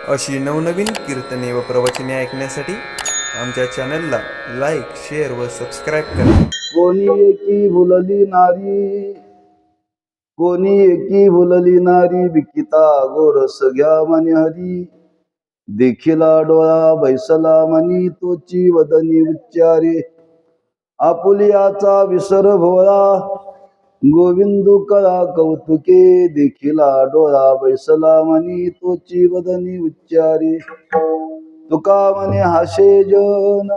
अशी नवनवीन कीर्तने व प्रवचने ऐकण्यासाठी आमच्या चॅनलला लाईक, शेअर व सबस्क्राईब करा. कोणी एकी भुलली नारी, कोणी एकी भुलली नारी, विकिता गोरस घ्या मनी हरी. देखिला डोळा बैसला मनी, तोची वदनी उच्चारे. आपुलियाचा विसर भोळा, गोविंदू कळा कौतुके. देखिला डोळा बैसला मनी, तोची वदनी उच्चारे. तुका मने हाशे जन,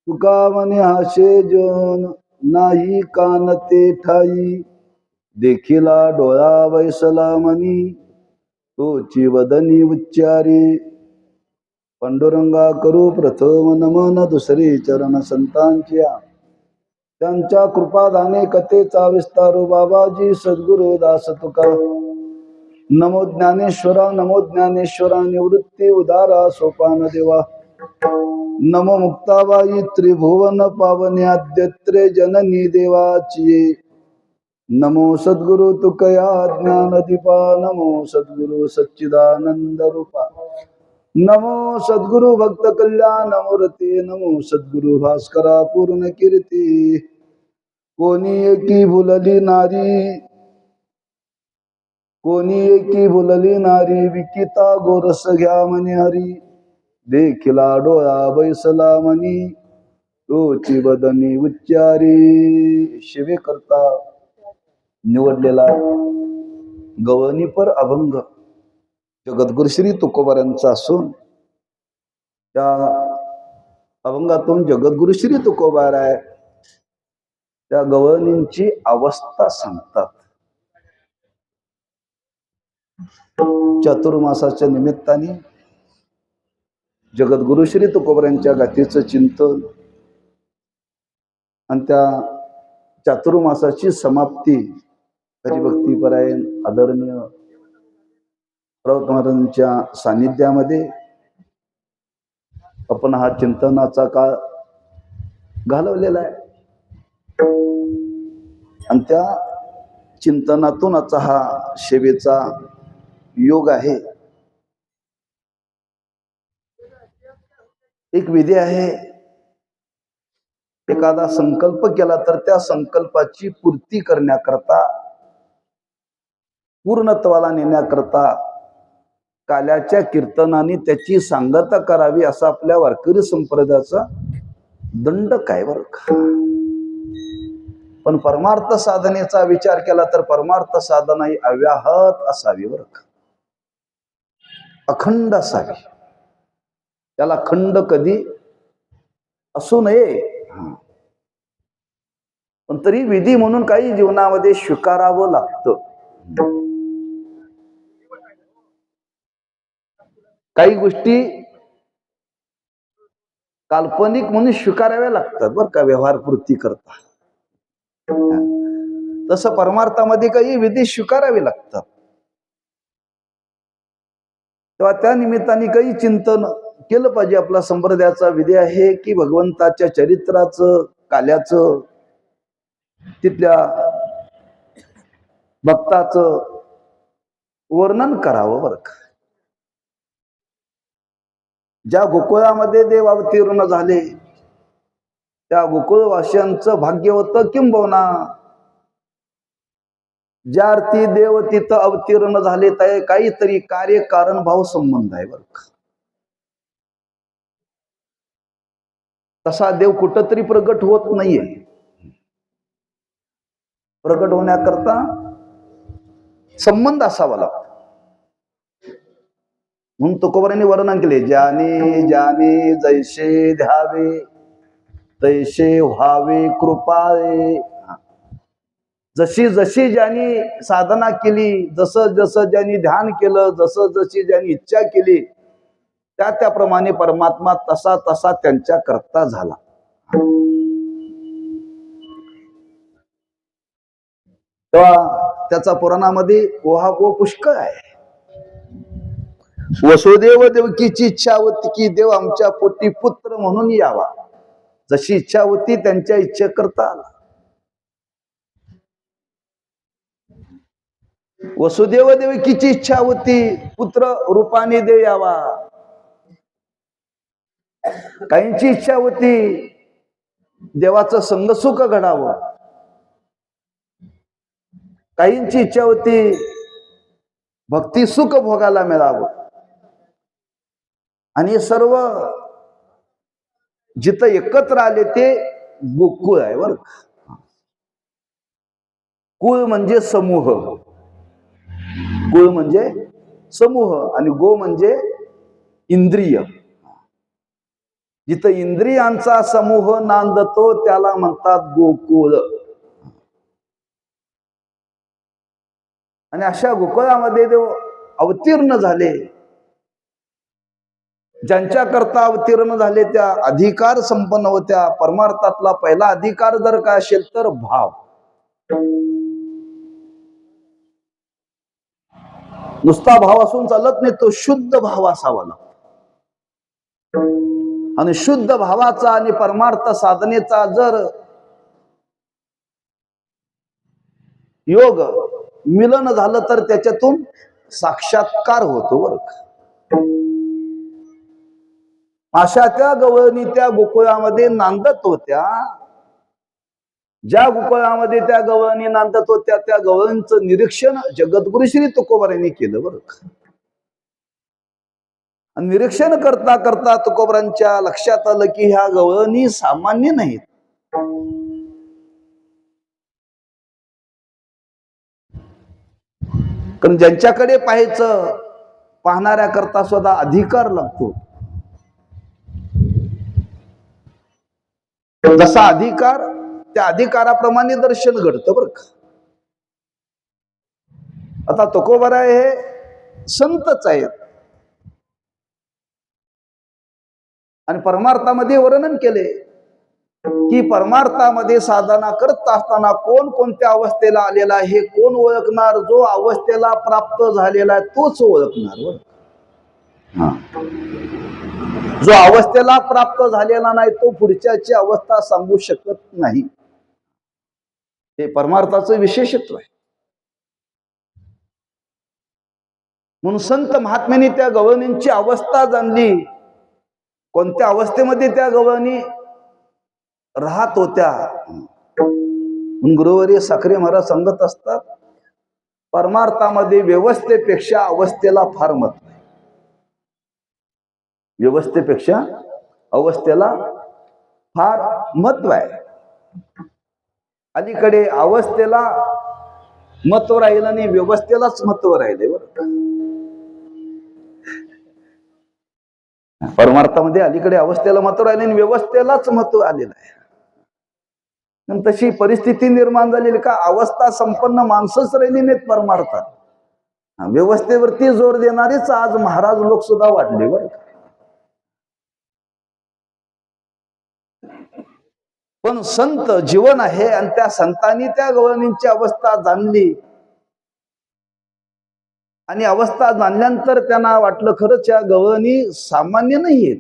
तुका मने हाशे जन, नाही कान ते ठाई. देखिला डोळा बैसला मनी, तोची वदनी उच्चारे. पांडुरंगा करू प्रथम नमन, दुसरे चरण संतांच्या. त्यांच्या कृपादाने कथेचा विस्तारू, बाबाजी सद्गुरु दास तुका. नमो ज्ञानेश्वरा, नमो ज्ञानेश्वरा, निवृत्ती उदारा सोपान देवा. नमो मुक्ताबाई त्रिभुवन पावनी, आद्यत्रे जननी देवाची. नमो सद्गुरु तुकया ज्ञानदीपा, नमो सद्गुरु सच्चिदानंद रूपा. नमो सद्गुरु भक्त कल्याण मूर्ती, नमो सद्गुरु भास्करा पूर्ण कीर्ती. कोणी एकी भुलली नारी, कोणी एकी भुलली नारी, विकिता गोरस घ्या मनी हरी. देखिला डोळा बैसला मनी, तोची वदनी उच्चारी. शिवे करता निवडलेला गवनीपर अभंग जगद्गुरु श्री तुकोबारांचा असून, त्या अभंगातून जगद्गुरु श्री तुकोबाराय त्या गवळणींची अवस्था सांगतात. चातुर्मासाच्या निमित्ताने जगद्गुरु श्री तुकोबारांच्या गाथेचं चिंतन आणि त्या चातुर्मासाची समाप्ती हरिभक्तीपरायण आदरणीय राऊत महाराजांच्या सानिध्यामध्ये आपण हा चिंतनाचा काळ घालवलेला आहे. आणि त्या चिंतनातून हा सेवेचा योग आहे. एक विधी आहे, एखादा संकल्प केला तर त्या संकल्पाची पूर्ती करण्याकरता, पूर्णत्वाला नेण्याकरता काल्याच्या कीर्तनाने त्याची सांगता करावी, असा आपल्या वारकरी संप्रदायाचा दंड काय बरं का. पण परमार्थ साधनेचा विचार केला तर परमार्थ साधना ही अव्याहत असावी बरं का, अखंड असावी. त्याला खंड कधी असू नये. पण तरी विधी म्हणून काही जीवनामध्ये स्वीकारावं लागतं. काही गोष्टी काल्पनिक म्हणून स्वीकाराव्या लागतात बरं का, व्यवहारपूर्ती करता. तसं परमार्थामध्ये काही विधी स्वीकारावे लागतात. तेव्हा त्या निमित्ताने काही चिंतन केलं पाहिजे. आपला संप्रदायाचा विधी आहे की भगवंताच्या चरित्राचं, काल्याचं, तिथल्या भक्ताचं वर्णन करावं बरं का. ज्या गोकुळामध्ये देव अवतीर्ण झाले, त्या गोकुळवासियांचं भाग्य होतं किंबहुना ज्या अर्थी देव तिथं अवतीर्ण झाले त्या काहीतरी कार्य कारण भाव संबंध आहे बरं का. तसा देव कुठंतरी प्रगट होत नाहीये. प्रगट होण्याकरता संबंध असावा लागतो. म्हणून तुकोबारांनी वर्णन केले, ज्याने ज्याने जैसे ध्यावे तैसे व्हावे कृपाळे. जशी जशी ज्यांनी साधना केली, जसं जसं ज्यांनी ध्यान केलं, जसं जशी ज्यांनी इच्छा केली, त्या त्याप्रमाणे परमात्मा तसा तसा त्यांच्या करता झाला. तेव्हा त्याचा पुराणामध्ये ओहापोह पुष्कळ आहे. वसुदेव देवकीची इच्छा होती की देव आमच्या पोटी पुत्र म्हणून यावा. जशी इच्छा होती त्यांच्या इच्छे करता आला. वसुदेव देवकीची इच्छा होती पुत्र रूपाने देव यावा. काहींची इच्छा होती देवाचं संगसुख घडावं. काहींची इच्छा होती भक्ती सुख भोगायला मिळावं. आणि सर्व जिथं एकत्र आले ते गोकुळ आहे बर. कुळ म्हणजे समूह, कुळ म्हणजे समूह आणि गो म्हणजे इंद्रिय. जिथं इंद्रियांचा समूह नांदतो त्याला म्हणतात गोकुळ. आणि अशा गोकुळामध्ये देव अवतीर्ण झाले. ज्यांच्या करता अवतीर्ण झाले त्या अधिकार संपन्न होत्या. परमार्थातला पहिला अधिकार जर काय असेल तर भाव. नुसता भाव असून चालत नाही, तो शुद्ध भाव असावा लागतो. आणि शुद्ध भावाचा आणि परमार्थ साधनेचा जर योग मिलन झालं तर त्याच्यातून साक्षात्कार होतो बर. अशा त्या गवळणी त्या गोकुळामध्ये नांदत होत्या. ज्या गोकुळामध्ये त्या गवळणी नांदत होत्या त्या गवळणीचं निरीक्षण जगद्गुरु श्री तुकोबारांनी केलं बर. निरीक्षण करता करता तुकोबारांच्या लक्षात आलं की ह्या गवळणी सामान्य नाहीत. कारण ज्यांच्याकडे पाहायचं पाहणाऱ्या करता सुद्धा अधिकार लागतो. जसा अधिकार त्या अधिकाराप्रमाणे दर्शन घडतं बर का. आता तुकोबाराय हे संतच आहेत आणि परमार्थामध्ये वर्णन केले की परमार्थामध्ये साधना करत असताना कोण कोणत्या अवस्थेला आलेला आहे हे कोण ओळखणार. जो अवस्थेला प्राप्त झालेला आहे तोच ओळखणार बर. जो अवस्थेला प्राप्त झालेला नाही तो पुढच्याची अवस्था सांगू शकत नाही. हे परमार्थाचं विशेषत्व आहे. म्हणून संत महात्म्यांनी त्या गवळणींची अवस्था जाणली. कोणत्या अवस्थेमध्ये त्या गवळणी राहत होत्या. गुरुवारी साखरे महाराज सांगत असतात परमार्थामध्ये व्यवस्थेपेक्षा अवस्थेला फार महत्व आहे. व्यवस्थेपेक्षा अवस्थेला फार महत्व आहे. अलीकडे अवस्थेला महत्व राहिलं आणि व्यवस्थेलाच महत्व राहिले बरं. परमार्थामध्ये अलीकडे अवस्थेला महत्व राहिले आणि व्यवस्थेलाच महत्व आलेलं आहे. तशी परिस्थिती निर्माण झालेली का अवस्था संपन्न माणसंच राहिली नाहीत परमार्थात. व्यवस्थेवरती जोर देणारेच आज महाराज लोक सुद्धा वाढले बरं. पण संत जीवन आहे आणि त्या संतांनी त्या गवळणींची अवस्था जाणली आणि अवस्था जाणल्यानंतर त्यांना वाटलं खरंच या गवळणी सामान्य नाहीयेत,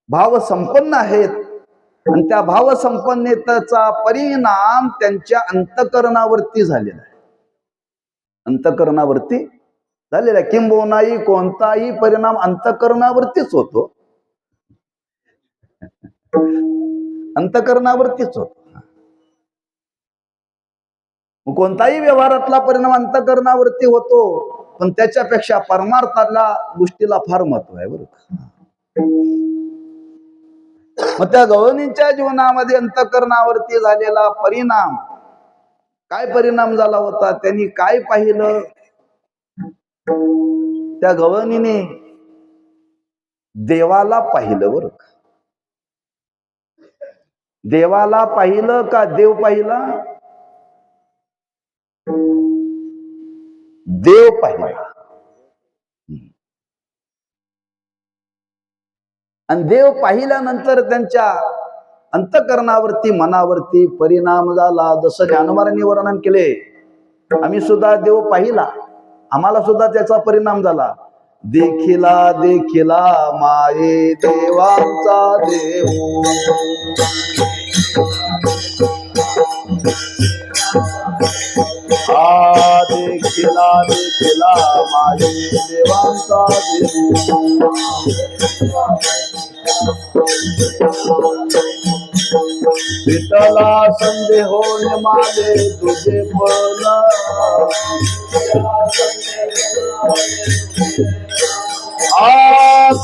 भाव संपन्न आहेत. आणि त्या भाव संपन्नतेचा परिणाम त्यांच्या अंतकरणावरती झालेला आहे. अंतकरणावरती झालेला आहे. किंबहुनाही कोणताही परिणाम अंतकरणावरतीच होतो. अंतकरणावरतीच होतो. कोणताही व्यवहारातला परिणाम अंतकरणावरती होतो. पण त्याच्यापेक्षा परमार्थाला गोष्टीला फार महत्व आहे बरोबर. मग त्या गवळणींच्या जीवनामध्ये अंतकरणावरती झालेला परिणाम काय परिणाम झाला होता. त्यांनी काय पाहिलं. त्या गवळणीने देवाला पाहिलं बरं. देवाला पाहिलं का देव पाहिला. देव पाहिला. आणि देव पाहिल्यानंतर त्यांच्या अंतकरणावरती मनावरती परिणाम झाला. जसं ज्ञानोबारांनी वर्णन केले आम्ही सुद्धा देव पाहिला, आम्हाला सुद्धा त्याचा परिणाम झाला. देखिला देखिला माये देवांचा देव. देखिला देखिला माये देवांचा देव विठला संदेह माले तुझे पण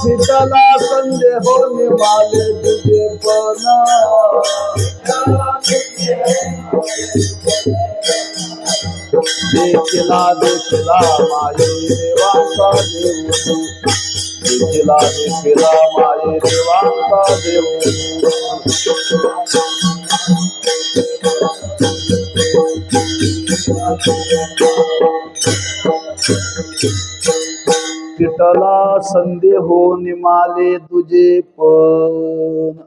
विठला संदेह माले तुझे पण देखिला देखिला माये देवांचा देव देखिला देखिला माये देवांचा देव विठला संदेह निमाले तुझे पण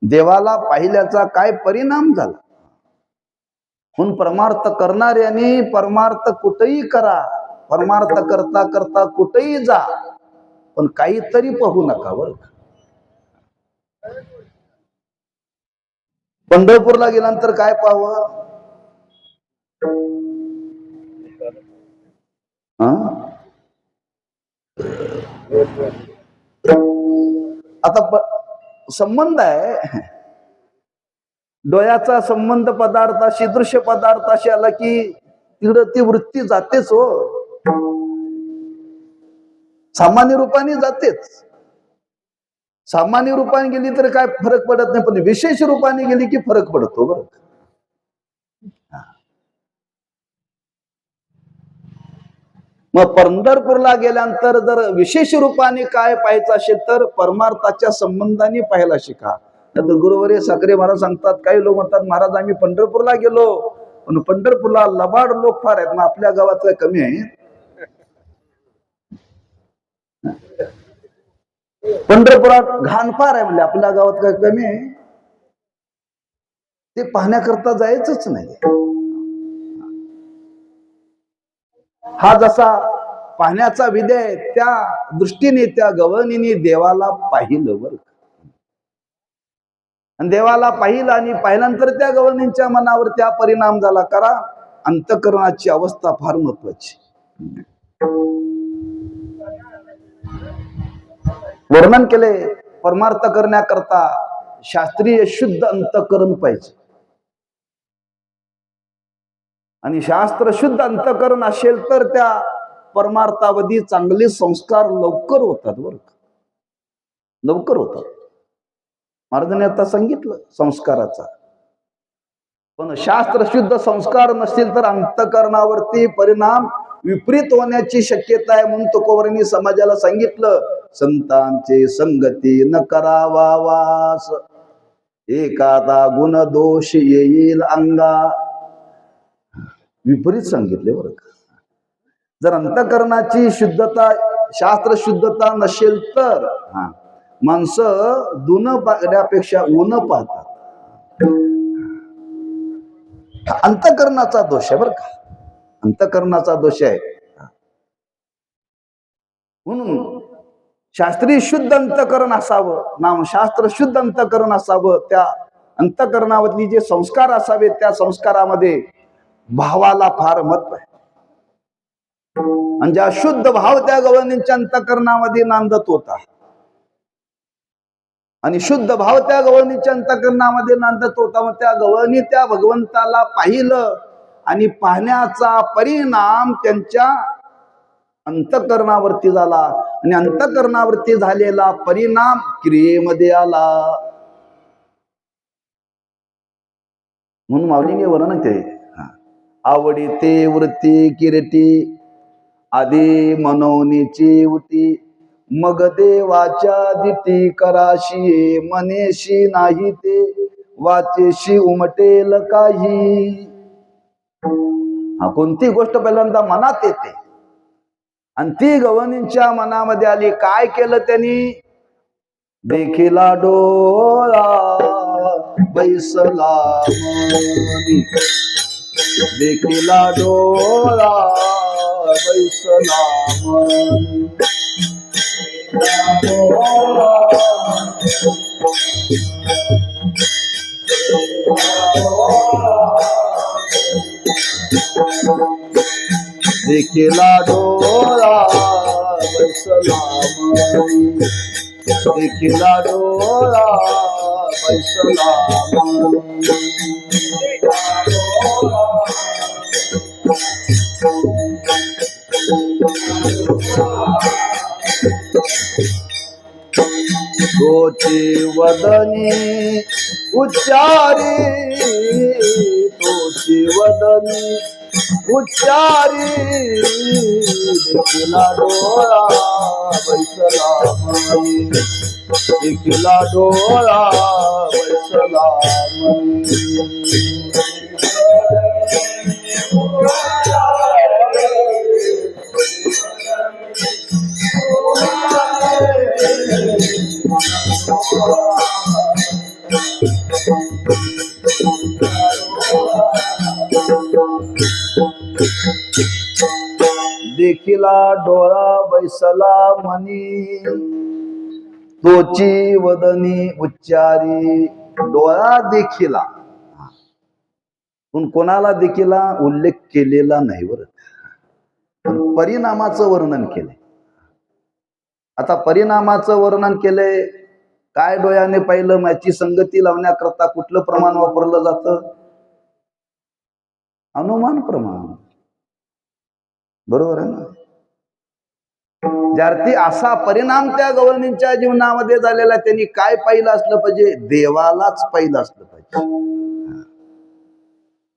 देवाला पाहिल्याचा काय परिणाम झाला म्हणून परमार्थ करणाऱ्यांनी परमार्थ कुठेही करा परमार्थ करता करता कुठेही जा पण काहीतरी पाहू नका बर पंढरपूरला गेल्यानंतर काय पाहावं आता संबंध आहे डोळ्याचा संबंध पदार्थाशी दृश्य पदार्थाशी आला की तिकडं ती वृत्ती जातेच हो सामान्य रूपाने जातेच सामान्य रूपाने गेली तर काय फरक पडत नाही पण विशेष रूपाने गेली की फरक पडतो बरं मग पंढरपूरला गेल्यानंतर जर विशेष रूपाने काय पाहायचं असेल तर परमार्थाच्या संबंधाने पाहायला शिका तर गुरुवर्य साखरे महाराज सांगतात काही लोक म्हणतात महाराज आम्ही पंढरपूरला गेलो पण पंढरपूरला लबाड लोक फार आहेत मग आपल्या गावात काय कमी आहे पंढरपुरात घाण फार आहे म्हणजे आपल्या गावात काय कमी आहे ते पाहण्याकरता जायचंच नाही हा जसा पाहण्याचा विधी आहे त्या दृष्टीने त्या गवळणीने देवाला पाहिलं बरं आणि देवाला पाहिलं आणि पाहिल्यानंतर त्या गवळणींच्या मनावर त्या परिणाम झाला करा अंतःकरणाची अवस्था फार महत्वाची वर्णन केले परमार्थ करण्याकरता शास्त्रीय शुद्ध अंतःकरण पाहिजे आणि शास्त्र शुद्ध अंतःकरण असेल तर त्या परमार्थावधी चांगले संस्कार लवकर होतात बरं लवकर होतात महाराजांनी आता सांगितलं संस्काराचा पण शास्त्र शुद्ध संस्कार नसतील तर अंतःकरणावरती परिणाम विपरीत होण्याची शक्यता आहे म्हणून तुकोबांनी समाजाला सांगितलं संतांचे संगती न करावा वास एखादा गुण दोष येईल अंगा विपरीत सांगितले बरं का जर अंतःकरणाची शुद्धता शास्त्र शुद्धता नसेल तर माणसं दुन पाहण्यापेक्षा ऊन पाहतात अंतःकरणाचा दोष आहे बरं का अंतःकरणाचा दोष आहे म्हणून शास्त्रीय शुद्ध अंतःकरण असावं नामशास्त्र शुद्ध अंतःकरण असावं त्या अंतःकरणावरती जे संस्कार असावे त्या संस्कारामध्ये भावाला फार महत्व आहे आणि ज्या शुद्ध भाव त्या गवळणींच्या अंतःकरणामध्ये नांदत होता आणि शुद्ध भाव त्या गवळणीच्या अंतःकरणामध्ये नांदत होता मग त्या गवळणी त्या भगवंताला पाहिलं आणि पाहण्याचा परिणाम त्यांच्या अंतःकरणावरती झाला आणि अंतःकरणावरती झालेला परिणाम क्रियेमध्ये आला म्हणून माऊलीने वर्णन केले आवडी ते वृत्ती किरटी आधी मनोनीची उटी मग देवाच्या दिटी कराशी मनेशी नाही ते वाचेशी उमटेल काही कोणती गोष्ट पहिल्यांदा मनात येते आणि ती गवळणींच्या मनामध्ये आली काय केलं त्यांनी देखिला डोळा बैसला मनी देखिला डोळा बैसला मनी देखिला डोळा बैसला मनी, देखिला डोळा बैसला मनी. तोची वदनी उच्चारी, तोची वदनी उच्चारी, देखिला डोळा बैसला मनी, देखिला डोळा बैसला मनी. देखिला डोळा बैसला मनी, तोची वदनी उच्चारी. डोळा देखिला, पण कोणाला देखिला उल्लेख केलेला नाही बरं, परिणामाचं वर्णन केलंय. आता परिणामाचं वर्णन केलंय, काय डोळ्याने पाहिलं, याची संगती लावण्याकरता कुठलं प्रमाण वापरलं जातं? अनुमान प्रमाण. बरोबर आहे ना? ज्यार्थी असा परिणाम त्या गवळणींच्या जीवनामध्ये झालेला, त्यांनी काय पाहिलं असलं पाहिजे? देवालाच पाहिलं असलं पाहिजे.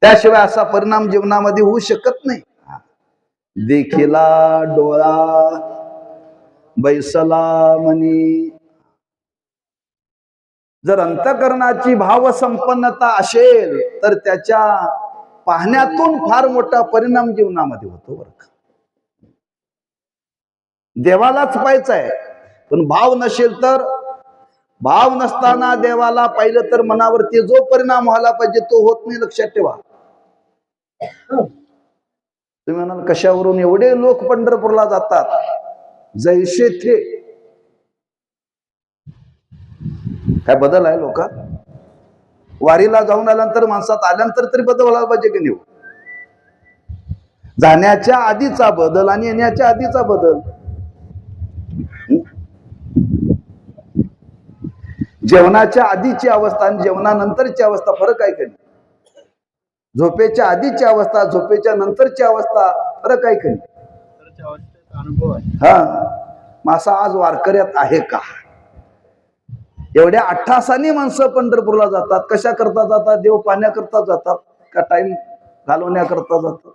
त्याशिवाय असा परिणाम जीवनामध्ये होऊ शकत नाही. देखिला डोळा बैसला मनी. जर अंतःकरणाची भावसंपन्नता असेल तर त्याच्या पाहण्यातून फार मोठा परिणाम जीवनामध्ये होतो बरं का. देवालाच पाहायचं आहे, पण भाव नसेल तर, भाव नसताना देवाला पाहिलं तर मनावरती जो परिणाम व्हायला पाहिजे तो होत नाही. लक्षात ठेवा. तुम्ही म्हणाल कशावरून एवढे लोक पंढरपूरला जातात? जैसे थे. काय बदल आहे लोकात? वारीला जाऊन आल्यानंतर, माणसात आल्यानंतर तरी बदल व्हायला पाहिजे की नाही? जाण्याच्या आधीचा बदल आणि येण्याच्या आधीचा बदल. जेवणाच्या आधीची अवस्था आणि जेवणानंतरची अवस्था फरक आहे का नाही? झोपेच्या आधीची अवस्था, झोपेच्या नंतरची अवस्था फरक आहे का नाही? हा. मासा आज वारकऱ्यात आहे का? एवढ्या 88 माणसं पंढरपूरला जातात. कशा करता जातात? देव पाहण्याकरता जातात का टाइम घालवण्याकरता जातात?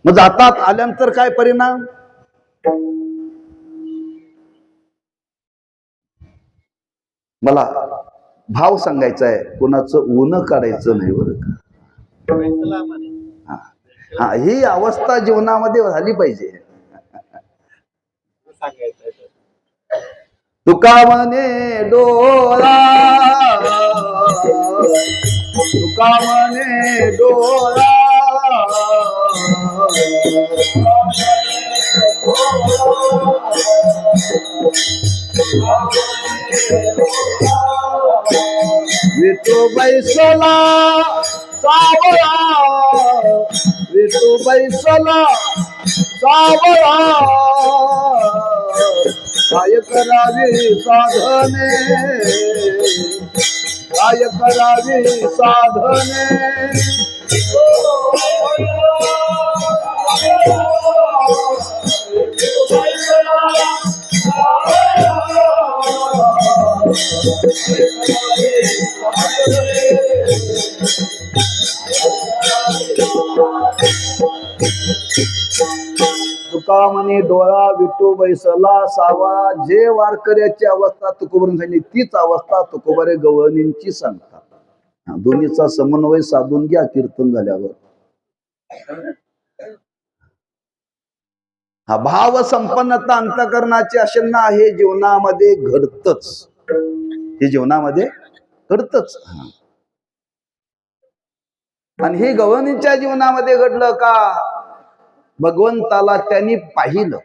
मग जातात, आल्यानंतर काय परिणाम? मला भाव सांगायचा आहे, कोणाचं ऊन काढायचं नाही बरं का. हा, ही अवस्था जीवनामध्ये झाली पाहिजे. तुका म्हणे डोळा, तुका म्हणे डोळा, विठू बैसला सावळा, विठू बैसला सावळा, काय करावी साधने, काय करावी साधने. तुका म्हणे डोळा विठू बैसला सावा. जे वारकऱ्याची अवस्था तुकोबरून सांगितली तीच अवस्था तुकोबारे गवळणींची सांगतात. दोन्हीचा समन्वय साधून घ्या कीर्तन झाल्यावर. हा भाव संपन्नता अंतःकरणाची अशेंना हे जीवनामध्ये घडतच, हे जीवनामध्ये घडतच. आणि हे गवळणींच्या जीवनामध्ये घडलं का? भगवंताला त्यांनी पाहिलं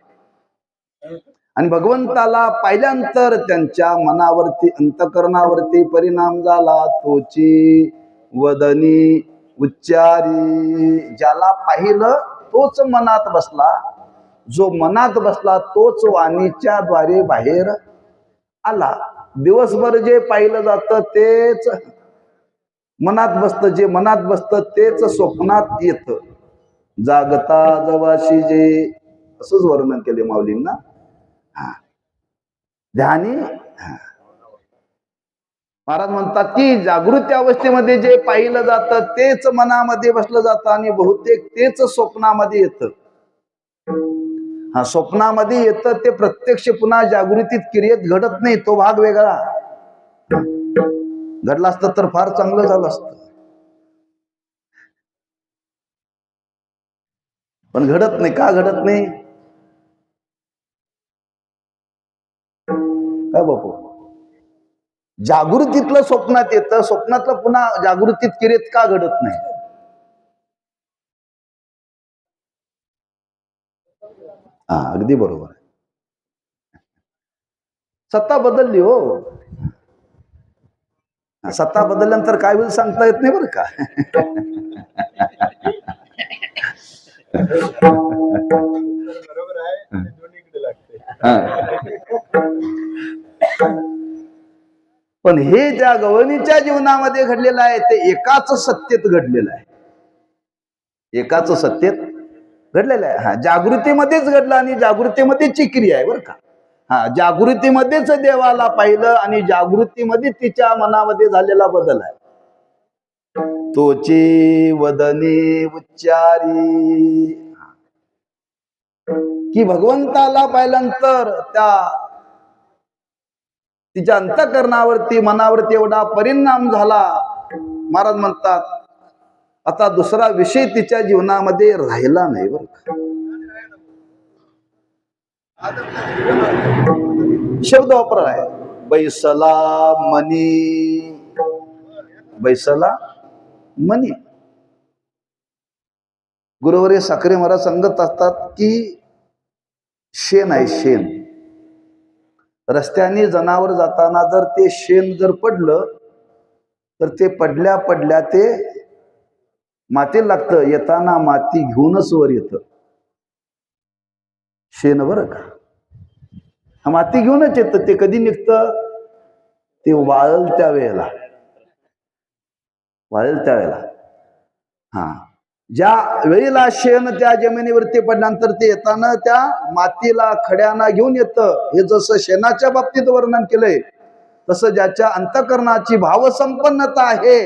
आणि भगवंताला पाहिल्यानंतर त्यांच्या मनावरती, अंतःकरणावरती परिणाम झाला. तोची वदनी उच्चारी. ज्याला पाहिलं तोच मनात बसला, जो मनात बसला तोच वाणीच्या द्वारे बाहेर आला. दिवसभर जे पाहिलं जातं तेच मनात बसतं, जे मनात बसतं तेच स्वप्नात येतं. जागता जवाशी जे, असंच वर्णन केले माऊलींना. ध्यानी महाराज म्हणतात की जागृती अवस्थेमध्ये जे पाहिलं जातं तेच मनामध्ये बसलं जातं आणि बहुतेक तेच स्वप्नामध्ये येतं. स्वप्नामध्ये येतं ते प्रत्यक्ष पुन्हा जागृतीत क्रियेत घडत नाही. तो भाग वेगळा. घडला असतं तर फार चांगलं झालं असतं, पण घडत नाही. का घडत नाही? काय बापू? जागृतीतलं स्वप्नात येतं, स्वप्नातलं पुन्हा जागृतीत क्रियेत का घडत नाही? अगदी बरोबर आहे. सत्ता बदलली हो. सत्ता बदलल्यानंतर काय होईल सांगता येत नाही बरं का. पण हे ज्या गवळणीच्या जीवनामध्ये घडलेलं आहे ते एकाच सत्तेत घडलेलं आहे. एकाच सत्तेत घडलेलं आहे. जागृतीमध्येच घडलं आणि जागृतीमध्येच क्रिया आहे बरं का. जागृतीमध्येच देवाला पाहिलं आणि जागृतीमध्ये तिच्या मनामध्ये झालेला बदल आहे. तोची वदनी उच्चारी, की भगवंताला पाहिल्यानंतर तिच्या अंतःकरणावरती मनावरती एवढा परिणाम झाला. महाराज म्हणतात आता दुसरा विषय तिच्या जीवनामध्ये राहिला नाही बरं का. शब्द वापर आहे बैसला मनी. बैसला मनी. गुरुवर्य साखरे महाराज सांगत असतात की शेण आहे, शेण. रस्त्याने जनावर जाताना जर ते शेण जर पडलं तर ते पडल्या पडल्या ते मातीला लागतं. येताना माती घेऊनच वर येतं शेण बरं का. माती घेऊनच येतं. ते कधी निघतं? ते वाळल त्या वेळेला. वाळेल त्यावेळेला. ज्या वेळेला शेण त्या जमिनीवरती पडल्यानंतर ते येताना त्या मातीला खड्याना घेऊन येतं. हे जसं शेणाच्या बाबतीत वर्णन केलंय तसं ज्याच्या अंतःकरणाची भावसंपन्नता आहे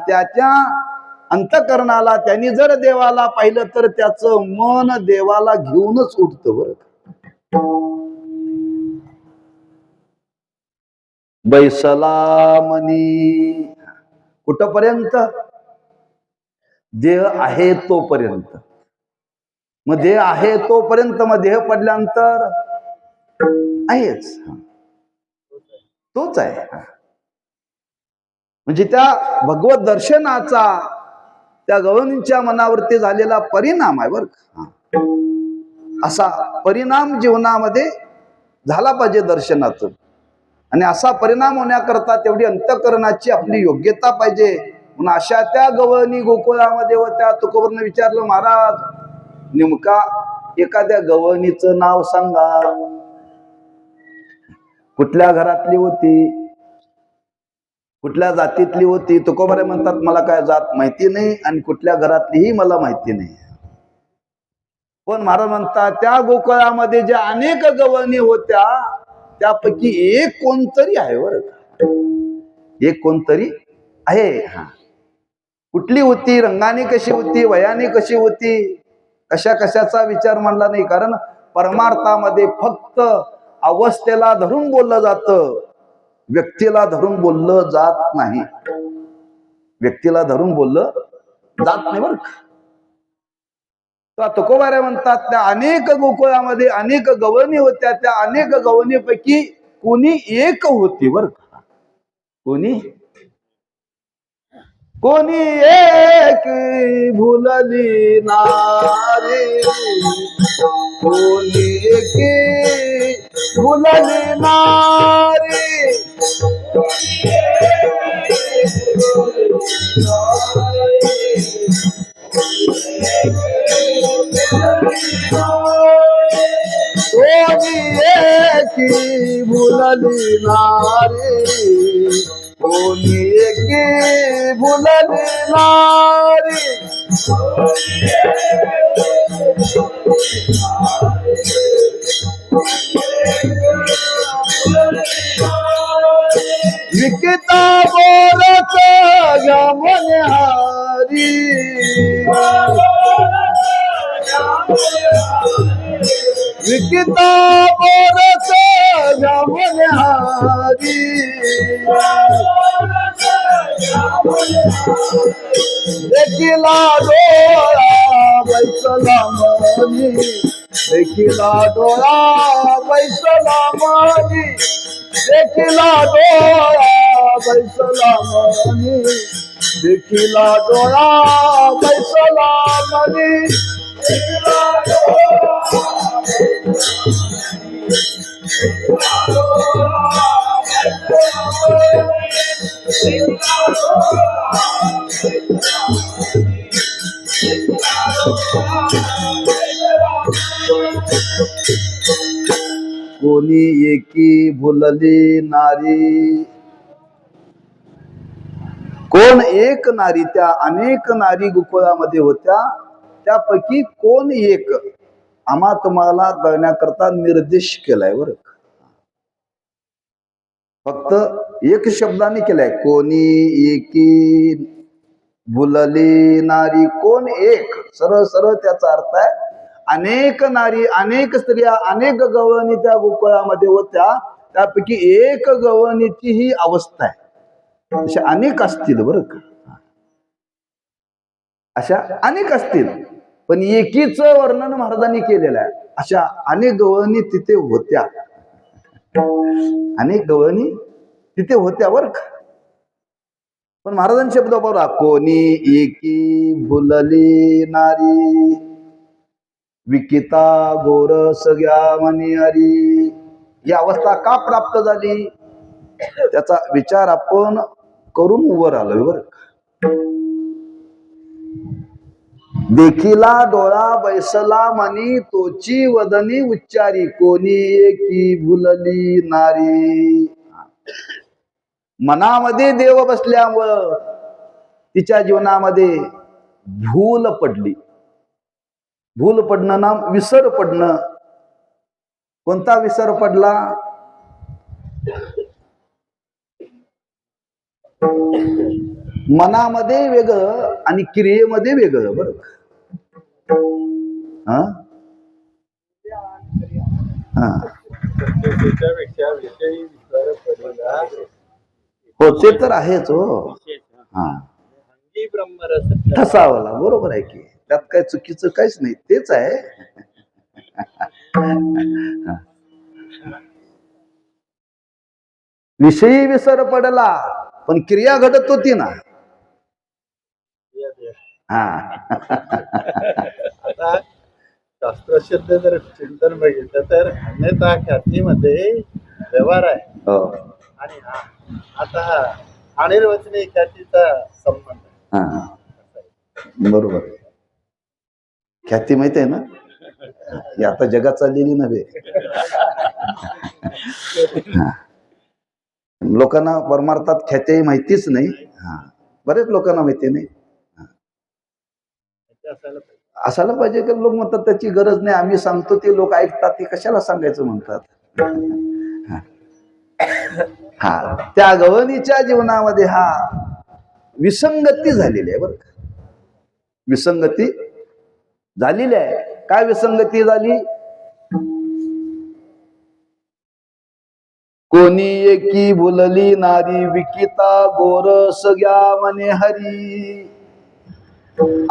त्याच्या अंतःकरणाला त्यांनी जर देवाला पाहिलं तर त्याचं मन देवाला घेऊनच उठतं बरं. बैसला मनी. कुठपर्यंत? देह आहे तोपर्यंत. मग देह आहे तोपर्यंत, मग देह पडल्यानंतर आहेच, तोच आहे. म्हणजे त्या भगवत दर्शनाचा त्या गवळणीच्या मनावरती झालेला परिणाम आहे बरं का. असा परिणाम जीवनामध्ये झाला पाहिजे दर्शनातून. आणि असा परिणाम होण्याकरता तेवढी अंतःकरणाची आपली योग्यता पाहिजे. म्हणून अशा त्या गवळणी गोकुळामध्ये होत्या. तुकोबांना विचारलं महाराज नेमका एखाद्या गवळणीचं नाव सांगा. कुठल्या घरातली होती, कुठल्या जातीतली होती? तुकोबारे म्हणतात मला काय जात माहिती नाही आणि कुठल्या घरातलीही मला माहिती नाही. पण महाराज म्हणतात त्या गोकुळामध्ये ज्या अनेक गवळणी होत्या त्यापैकी एक कोणतरी आहे बरं. एक कोणतरी आहे. कुठली होती, रंगाने कशी होती, वयाने कशी होती, कशा कशाचा विचार मांडला नाही. कारण परमार्थामध्ये फक्त अवस्थेला धरून बोललं जातं, व्यक्तीला धरून बोललं जात नाही. व्यक्तीला धरून बोललं जात नाही बरं. तुकोबारे म्हणतात त्या अनेक गोकुळामध्ये अनेक गवळणी होत्या. त्या अनेक गवळणीपैकी कोणी एक होती बरं का. कोणी एक भुलली नारी. कोणी एक भुलली नारी. कोणी एकी भुलली नारी, कोणी एकी भुलली नारी. विकिता बोरच गमनहारी, विकिता बोरच गमनहारी. देखिला डोळा बैसला मनी, देखिला डोळा बैसला मनी, देखिला डोळा बैसला मनी, देखिला डोळा बैसला मनी. कोणी एकी भुलली नारी, कोण एक नारी, त्या अनेक नारी गोकुळामध्ये होत्या, त्यापैकी कोण एक आम्हा तुम्हाला कळण्याकरता निर्देश केलाय बरं. फक्त एक शब्दाने केलाय, कोणी एकी भुलली नारी. कोण एक, सरळ सरळ त्याचा अर्थ आहे अनेक नारी, अनेक स्त्रिया, अनेक गवळणी त्या गोकुळामध्ये होत्या, त्यापैकी एक गवळणीची ही अवस्था आहे. अशा अनेक असतील बरं का, अशा अनेक असतील, पण एकीच वर्णन महाराजांनी केलेलं आहे. अशा अनेक गवळणी तिथे होत्या, अनेक गवळणी तिथे होत्या बरं का. पण महाराजांचे शब्द बघा, कोणी एकी भुलली नारी, विकिता गोर सगळ्या मनिहारी. ही अवस्था का प्राप्त झाली त्याचा विचार आपण करून वर आलोय बरं. देखिला डोळा बैसला मनी, तोची वदनी उच्चारी, कोणी एकी भुलली नारी. मनामध्ये देव बसल्यामुळं तिच्या जीवनामध्ये भूल पडली. भूल पडणं नाम विसर पडणं. कोणता विसर पडला? मनामध्ये वेगळं आणि क्रियेमध्ये वेगळं बरं. हा हा हो, ते तर आहेच हो. हा ठसावला बरोबर आहे की, त्यात काय चुकीचं काहीच नाही, तेच आहे. विषयी विसर पडला पण क्रिया घडत होती ना. हा आता शास्त्रशुद्ध जर चिंतन बघितलं तर अन्यथा ख्यातीमध्ये व्यवहार आहे. हो. आणि आता अनिर्वचनीय ख्यातीचा संबंध आहे. हा बरोबर. ख्याती माहिती आहे ना, ही आता जगात चाललेली नव्हे. लोकांना परमार्थात ख्याती माहितीच नाही. हा बरेच लोकांना माहिती नाही. असायला पाहिजे की लोक म्हणतात त्याची गरज नाही, आम्ही सांगतो ते लोक ऐकतात, ते कशाला सांगायचं म्हणतात. हा त्या गवळणीच्या जीवनामध्ये हा विसंगती झालेली आहे बरं का. विसंगती झालेली आहे. काय विसंगती झाली? कोणी एकी भुलली नारी, विकिता गोर सगळ्या मने हरी.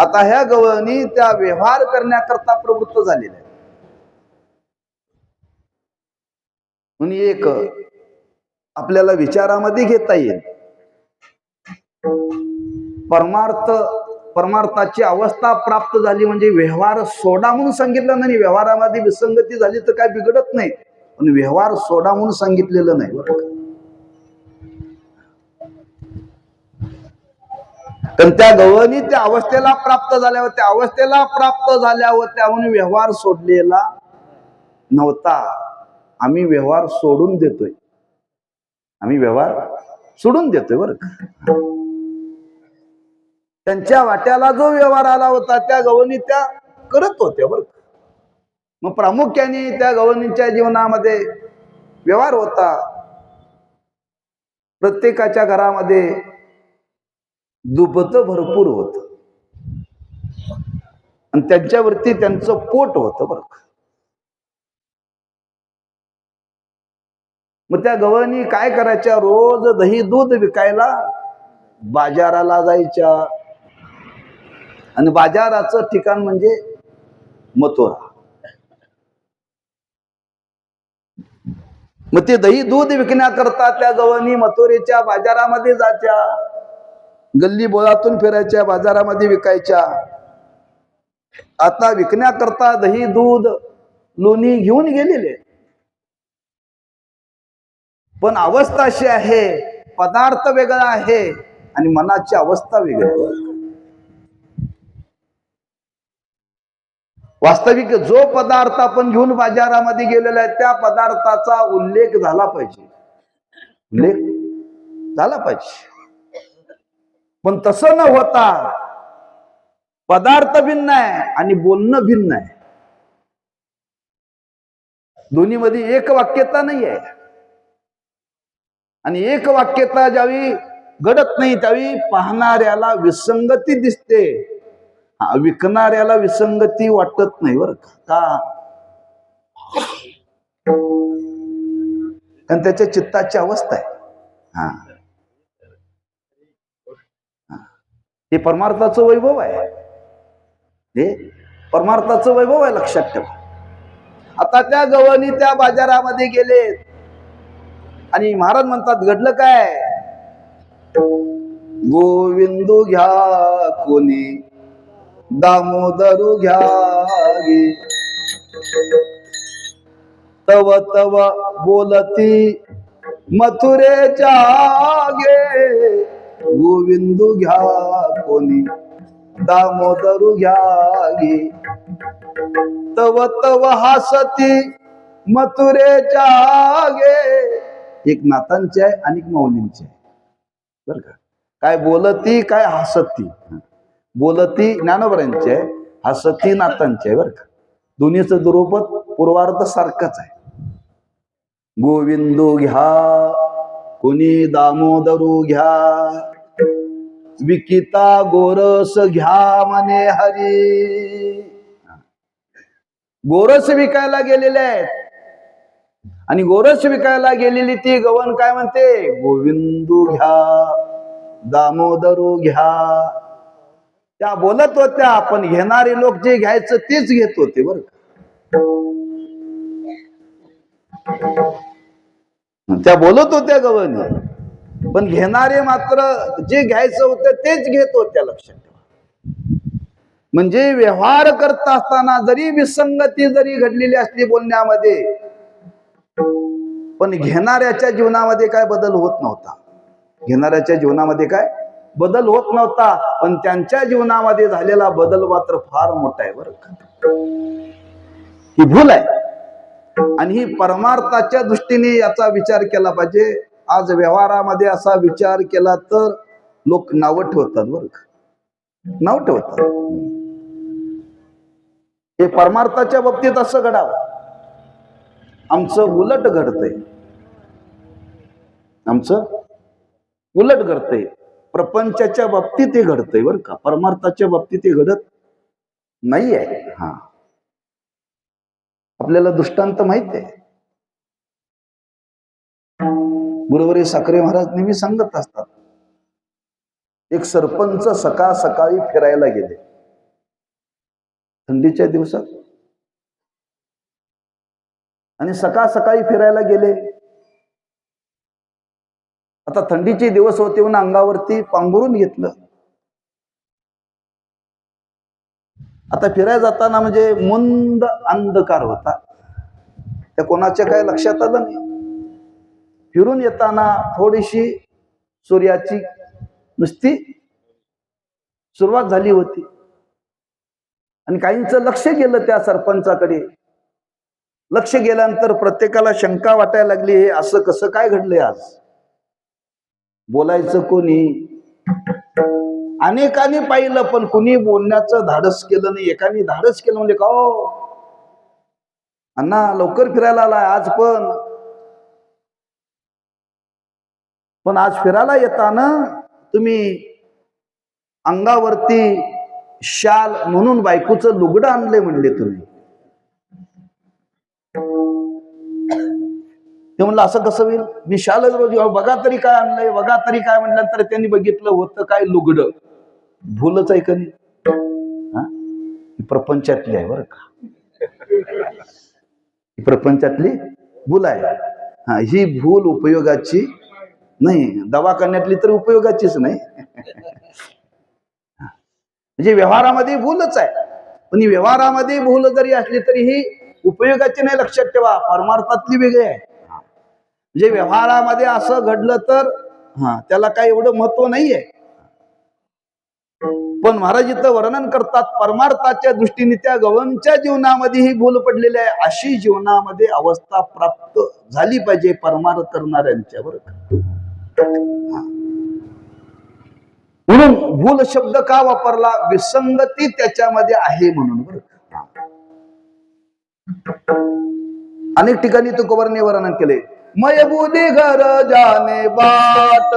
आता ह्या गवळणी त्या व्यवहार करण्याकरता प्रवृत्त झालेल्या आहे. म्हणून एक आपल्याला विचारामध्ये घेता येईल, परमार्थाची अवस्था प्राप्त झाली म्हणजे व्यवहार सोडा म्हणून सांगितलं नाही. व्यवहारामध्ये विसंगती झाली तर काय बिघडत नाही, पण व्यवहार सोडा म्हणून सांगितलेलं नाही. पण त्या गवळणी त्या अवस्थेला प्राप्त झाल्यावर त्या अवस्थेला प्राप्त झाल्यावर त्याहून व्यवहार सोडलेला नव्हता. आम्ही व्यवहार सोडून देतोय, आम्ही व्यवहार सोडून देतोय बरं का. त्यांच्या वाट्याला जो व्यवहार आला होता त्या गवळणी त्या करत होत्या बरं का. मग प्रामुख्याने त्या गवळणीच्या जीवनामध्ये व्यवहार होता. प्रत्येकाच्या घरामध्ये दुभत भरपूर होत आणि त्यांच्यावरती त्यांचं पोट होतं बरं का. मग त्या गवळणी काय करायच्या, रोज दही दूध विकायला बाजाराला जायच्या. आणि बाजाराचं ठिकाण म्हणजे मथुरा. मग ते दही दूध विकण्याकरता त्या गवळणी मथुरेच्या बाजारामध्ये जायच्या, गल्ली बोळातून फिरायच्या, बाजारामध्ये विकायच्या. आता विकण्याकरता दही दूध लोणी घेऊन गेलेले, पण अवस्था अशी आहे, पदार्थ वेगळा आहे आणि मनाची अवस्था वेगळी आहे. वास्तविक जो पदार्थ आपण घेऊन बाजारामध्ये गेलेला आहे त्या पदार्थाचा उल्लेख झाला पाहिजे, उल्लेख झाला पाहिजे. पण तसं न होता पदार्थ भिन्न आहे आणि बोलणं भिन्न आहे. दोन्ही मध्ये एक वाक्यता नाही आहे. आणि एक वाक्यता ज्यावेळी घडत नाही त्यावेळी पाहणाऱ्याला विसंगती दिसते, विकणाऱ्याला विसंगती वाटत नाही बरं का. कारण त्याच्या चित्ताची अवस्था आहे. हा, हे परमार्थाचं वैभव आहे, हे परमार्थाचं वैभव आहे, लक्षात ठेवा. आता त्या गवळणी त्या बाजारामध्ये गेले आणि महाराज म्हणतात घडलं काय, गोविंदू घ्या कोणी दामोदरू घ्या गे, तव तव बोलती मथुरेच्या गे, गोविंदू घ्या कोणी दामोदरू घ्या गे, तव तव हासती मथुरेच्या गे. एक नातांचे आहे आणि एक माऊलींचे आहे बर का. काय बोलती काय हसती, बोलती ज्ञानोबरांचे आहे, हसती नातांचे आहे बर का. दोन्हीचं दुरुपद पूर्वार्ध सारखंच आहे. गोविंदो घ्या कोणी दामोदरू घ्या, विकिता गोरस घ्या म्हणे हरी. गोरस विकायला गेलेले आहेत आणि गोरस विकायला गेलेली ती गवळण काय म्हणते, गोविंदू घ्या दामोदरू घ्या. त्या बोलत होत्या पण घेणारे लोक जे घ्यायचं तेच घेत होते बर. त्या बोलत होत्या गवळणी, पण घेणारे मात्र जे घ्यायचं होतं तेच घेत होत्या, लक्षात ठेवा. म्हणजे व्यवहार करत असताना जरी विसंगती जरी घडलेली असली बोलण्यामध्ये, पण घेणाऱ्याच्या जीवनामध्ये काय बदल होत नव्हता. घेणाऱ्याच्या जीवनामध्ये काय बदल होत नव्हता, पण त्यांच्या जीवनामध्ये झालेला बदल मात्र फार मोठा आहे बरं का. ही भूल आहे आणि ही परमार्थाच्या दृष्टीने याचा विचार केला पाहिजे. आज व्यवहारामध्ये असा विचार केला तर लोक नावं ठेवतात बरं का, नाव ठेवतात. हे परमार्थाच्या बाबतीत असं घडावं, आमचं उलट घडतंय, आमचं उलट घडतंय. प्रपंचाच्या बाबतीत हे घडतंय बरं का, परमार्थाच्या बाबतीत हे घडत नाही आहे. हा, आपल्याला दृष्टांत माहित आहे. गुरुवारी साखरे महाराज नेहमी सांगत असतात, एक सरपंच सकाळ सकाळी फिरायला गेले थंडीच्या दिवसात, आणि सकाळ सकाळी फिरायला गेले. आता थंडीचे दिवस होते म्हणून अंगावरती पांघरून घेतलं. आता फिरायला जाताना म्हणजे मंद अंधकार होता, त्या कोणाच्या काय लक्षात आलं नाही. फिरून येताना थोडीशी सूर्याची नुसती सुरुवात झाली होती. आणि काहींचं लक्ष गेलं त्या सरपंचाकडे. लक्ष गेल्यानंतर प्रत्येकाला शंका वाटायला लागली, हे असं कसं काय घडलंय आज? बोलायचं कोणी? अनेकांनी पाहिलं पण कुणी बोलण्याचं धाडस केलं नाही. एकाने धाडस केलं म्हणजे का हो अण्णा लवकर फिरायला आलाय आज पण आज फिरायला येताना तुम्ही अंगावरती शाल म्हणून बायकोचं लुगडं आणले म्हणले तुम्ही. ते म्हणलं असं कसं होईल? मी शालच रोज बघा तरी काय आणलंय, बघा तरी काय म्हणल्यानंतर त्यांनी बघितलं होतं काय लुगडं. भूलच आहे का नाही? प्रपंचातली आहे बरं का, प्रपंचातली भूल आहे. ही भूल उपयोगाची नाही, दवाखान्यातली तर उपयोगाचीच नाही. म्हणजे व्यवहारामध्ये भूलच आहे, पण व्यवहारामध्ये भूल जरी असली तरी ही उपयोगाची नाही. लक्षात ठेवा, परमार्थातली वेगळी आहे. म्हणजे व्यवहारामध्ये असं घडलं तर त्याला काही एवढं महत्व नाहीये. पण महाराज इथं वर्णन करतात परमार्थाच्या दृष्टीने त्या गवळणीच्या जीवनामध्ये ही भूल पडलेली आहे. अशी जीवनामध्ये अवस्था प्राप्त झाली पाहिजे परमार्थ करणाऱ्यांच्या. बरोबर, म्हणून भूल शब्द का वापरला? विसंगती त्याच्यामध्ये आहे म्हणून. बरोबर, अनेक ठिकाणी तुकोबांनी वर्णन केले. मय बुधी घर जाने बाट,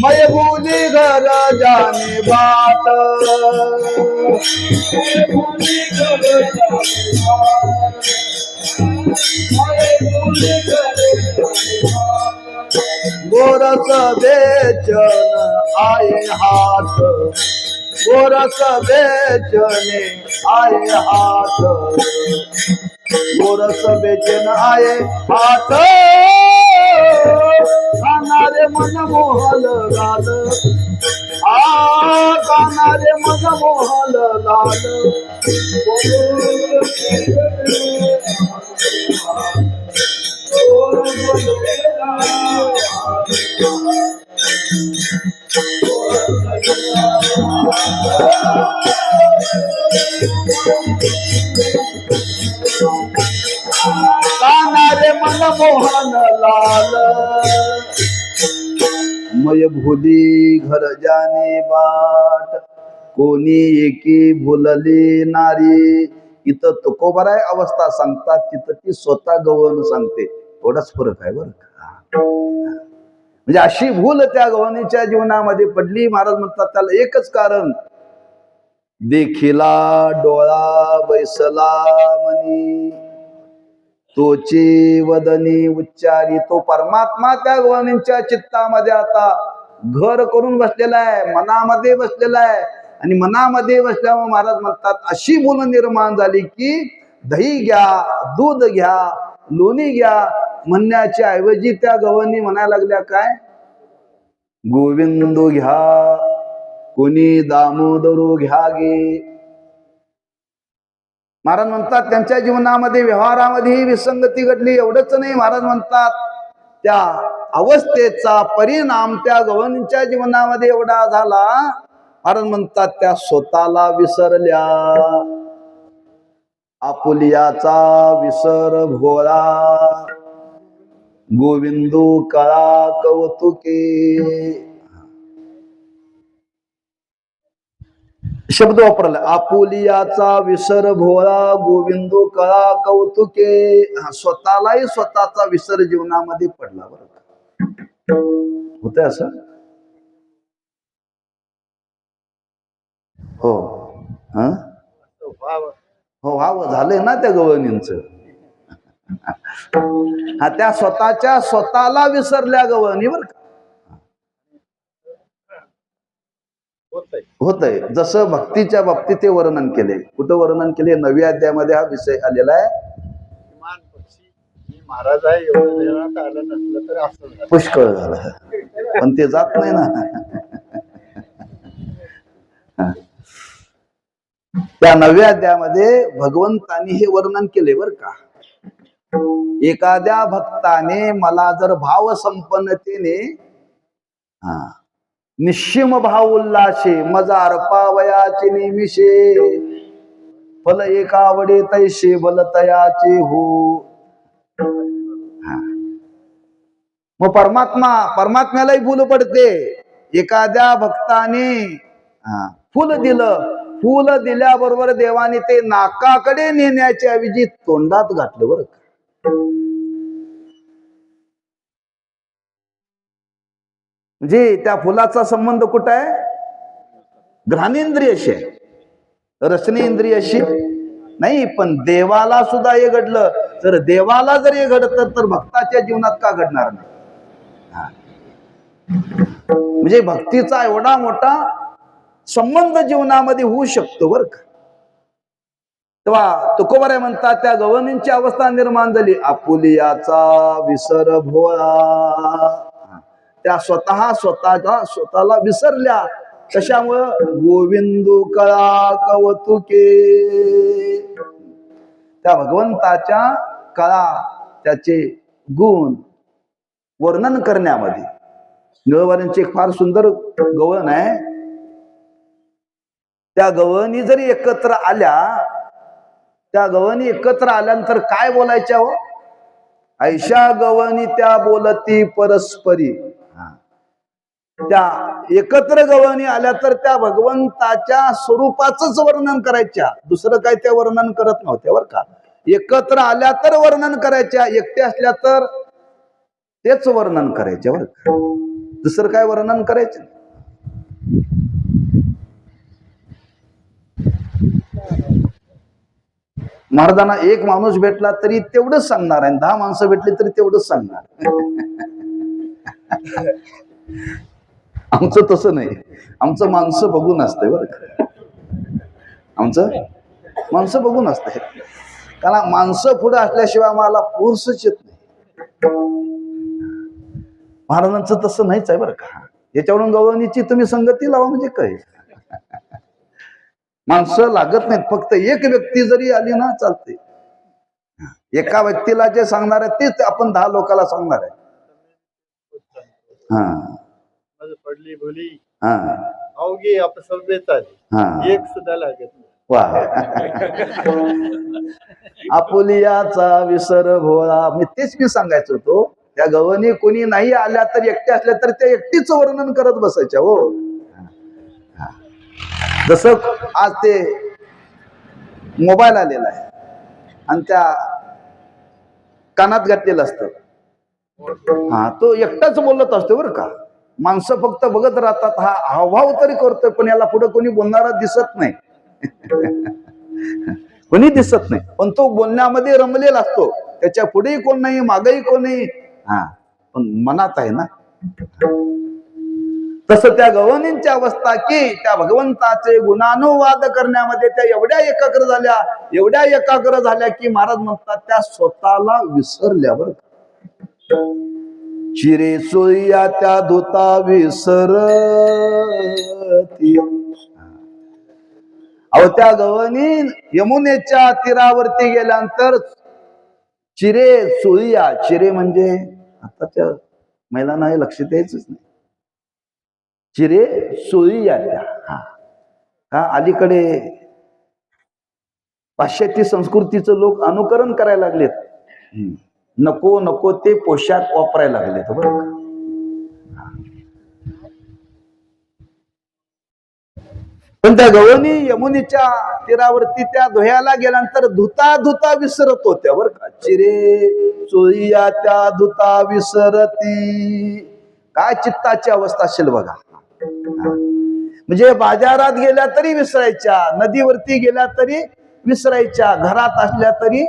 मय बुधी घर जाने बाट, गोरस बेचन आए हाथ, गोरस बेचने आए हाथ, गोरस बेचन आए हाथ, खाणारे मन मोहल लाल, खाणारे मन मोहल लाल, कानारे मन मोहन लाल, मय भुली घर जाने बाट, कोणी एकी भुलली नारी. इथं तुकोबाराय अवस्था सांगतात, तिथं ती स्वतः गवळण सांगते. थोडाच फरक आहे बरं का. म्हणजे अशी भूल त्या गवळणीच्या जीवनामध्ये पडली. महाराज म्हणतात त्याला एकच कारण, देखिला डोळा बैसला मनी, तोची वदनी उच्चारी. तो परमात्मा त्या गवळणीच्या चित्तामध्ये आता घर करून बसलेला आहे, मनामध्ये बसलेला आहे. आणि मनामध्ये बसल्यावर महाराज म्हणतात अशी भूल निर्माण झाली की दही घ्या, दूध घ्या, लोणी घ्या म्हणण्याच्या ऐवजी त्या गवळणी म्हणायला लागल्या काय? गोविंदो घ्या, कोणी दामोदरो घ्या गे. महाराज म्हणतात त्यांच्या जीवनामध्ये व्यवहारामध्ये ही विसंगती घडली. एवढंच नाही, महाराज म्हणतात त्या अवस्थेचा परिणाम त्या गवळणीच्या जीवनामध्ये एवढा झाला. महाराज म्हणतात त्या स्वतःला विसरल्या. आपुलियाचा विसर भोळा, गोविंदो कळा कौतुके. शब्द वापरला, आपुलियाचा विसर भोळा, गोविंदो कळा कौतुके. स्वतःलाही स्वतःचा विसर जीवनामध्ये पडला. बरोबर होतंय असं? हो, हो व्हावं झालंय ना त्या गवळणींचं. त्या स्वतःच्या स्वतःला विसरल्या गवळणी. बर का, होतंय. जसं भक्तीच्या बाबतीत ते वर्णन केले. कुठं वर्णन केले? 9व्या अध्यायामध्ये हा विषय आलेला आहे. महाराज आहे एवढं देण्यात आलं नसलं तर असं पुष्कळ झालं, पण ते जात नाही ना. त्या 9व्या अध्यायामध्ये भगवंतानी हे वर्णन केले बर का. एखाद्या भक्ताने मला जर भाव संपन्नतेने निश्चिम भाव उल्लाशे मजार पावयाचे निमिषे फल एका आवडे तैसे बल तयाचे हो. मग परमात्म्यालाही फुल पडते. एखाद्या भक्ताने फुल दिलं, फुल दिल्याबरोबर देवाने ते नाकाकडे नेण्याच्या ऐवजी तोंडात घातलं बरं. म्हणजे त्या फुलाचा संबंध कुठं आहे? घ्राणेंद्रियाशी आहे, रसनेंद्रियाशी नाही. पण देवाला सुद्धा हे घडलं तर देवाला जर हे घडतं तर भक्ताच्या जीवनात का घडणार नाही? म्हणजे भक्तीचा एवढा मोठा संबंध जीवनामध्ये होऊ शकतो बरं का. तेव्हा तुकोबाराय म्हणतात त्या गवळणींची अवस्था निर्माण झाली. आपुलियाचा विसर भोळा. त्या स्वतःला विसरल्या. कशामुळं? गोविंदू कळा कौतुके. त्या भगवंताच्या कळा, त्याचे गुण वर्णन करण्यामध्ये. निळवाऱ्यांची एक फार सुंदर गवळण आहे. त्या गवळणी जरी एकत्र आल्या, त्या गवळणी एकत्र आल्यानंतर काय बोलायच्या हो? ऐशा गवळणी त्या बोलती परस्परी. त्या एकत्र गवळणी आल्या तर त्या भगवंताच्या स्वरूपाचंच वर्णन करायच्या, दुसरं काय त्या वर्णन करत नव्हत्या बरं का. एकत्र आल्या तर वर्णन करायच्या, एकट्या असल्या तर तेच वर्णन करायचे बरं का, दुसरं काय वर्णन करायचं. महाराजांना एक माणूस भेटला तरी तेवढंच सांगणार आहे, 10 माणसं भेटली तरी तेवढंच सांगणार. आमचं तसं नाही. आमचं माणसं बघून असतंय बरं का. आमचं माणसं बघून असतंय, कारण माणसं पुढे असल्याशिवाय मला फोर्सच येत नाही. महाराजांचं तसं नाहीच आहे बरं का. याच्यावरून गवळणीची तुम्ही संगती लावा म्हणजे काय. माणसं लागत नाहीत, फक्त एक व्यक्ती जरी आली ना चालते. एका व्यक्तीला जे सांगणार आहे तेच आपण 10 लोकांना सांगणार आहे. पडली भोली अवघी अपसव्यता एक सुद्धा लागत नाही. आपुलियाचा विसर भोळा. मी तेच सांगायचं होतो. त्या गवळणी कोणी नाही आल्या तर एकट्या असल्या तर त्या एकटीच वर्णन करत बसायच्या हो. जसं आज ते मोबाईल आलेला आहे आणि त्या कानात घातलेलं असतं, तो एकटाच बोलत असतो बरं का. माणसं फक्त बघत राहतात, हा हावभाव तरी करतोय पण याला पुढे कोणी बोलणारा दिसत नाही. कोणी दिसत नाही, पण तो बोलण्यामध्ये रमलेला असतो. त्याच्या पुढेही कोण नाही, मागेही कोण नाही, पण मनात आहे ना. तसं त्या गवळणींची अवस्था की त्या भगवंताचे गुणानुवाद करण्यामध्ये त्या एवढ्या एकाग्र झाल्या की महाराज म्हणतात त्या स्वतःला विसरल्यावर. चिरे सोया त्या धुता विसरती. अहो त्या गवळणी यमुनेच्या तीरावरती गेल्यानंतर चिरे सोया, चिरे म्हणजे आताच्या महिलांना हे लक्ष द्यायचंच नाही. चिरे सोयी त्या अलीकडे पाश्चात्य संस्कृतीचं लोक अनुकरण करायला लागलेत. नको नको ते पोशाख वापरायला लागलेत बरं का. पण त्या गवळणी यमुनेच्या तीरावरती त्या धुयाला गेल्यानंतर धुता धुता विसरत होत्या बरं का. चिरे सोयी त्या धुता विसरती. काय चित्ताची अवस्था असेल बघा. म्हणजे बाजारात गेल्या तरी विसरायच्या, नदीवरती गेल्या तरी विसरायच्या, घरात असल्या तरी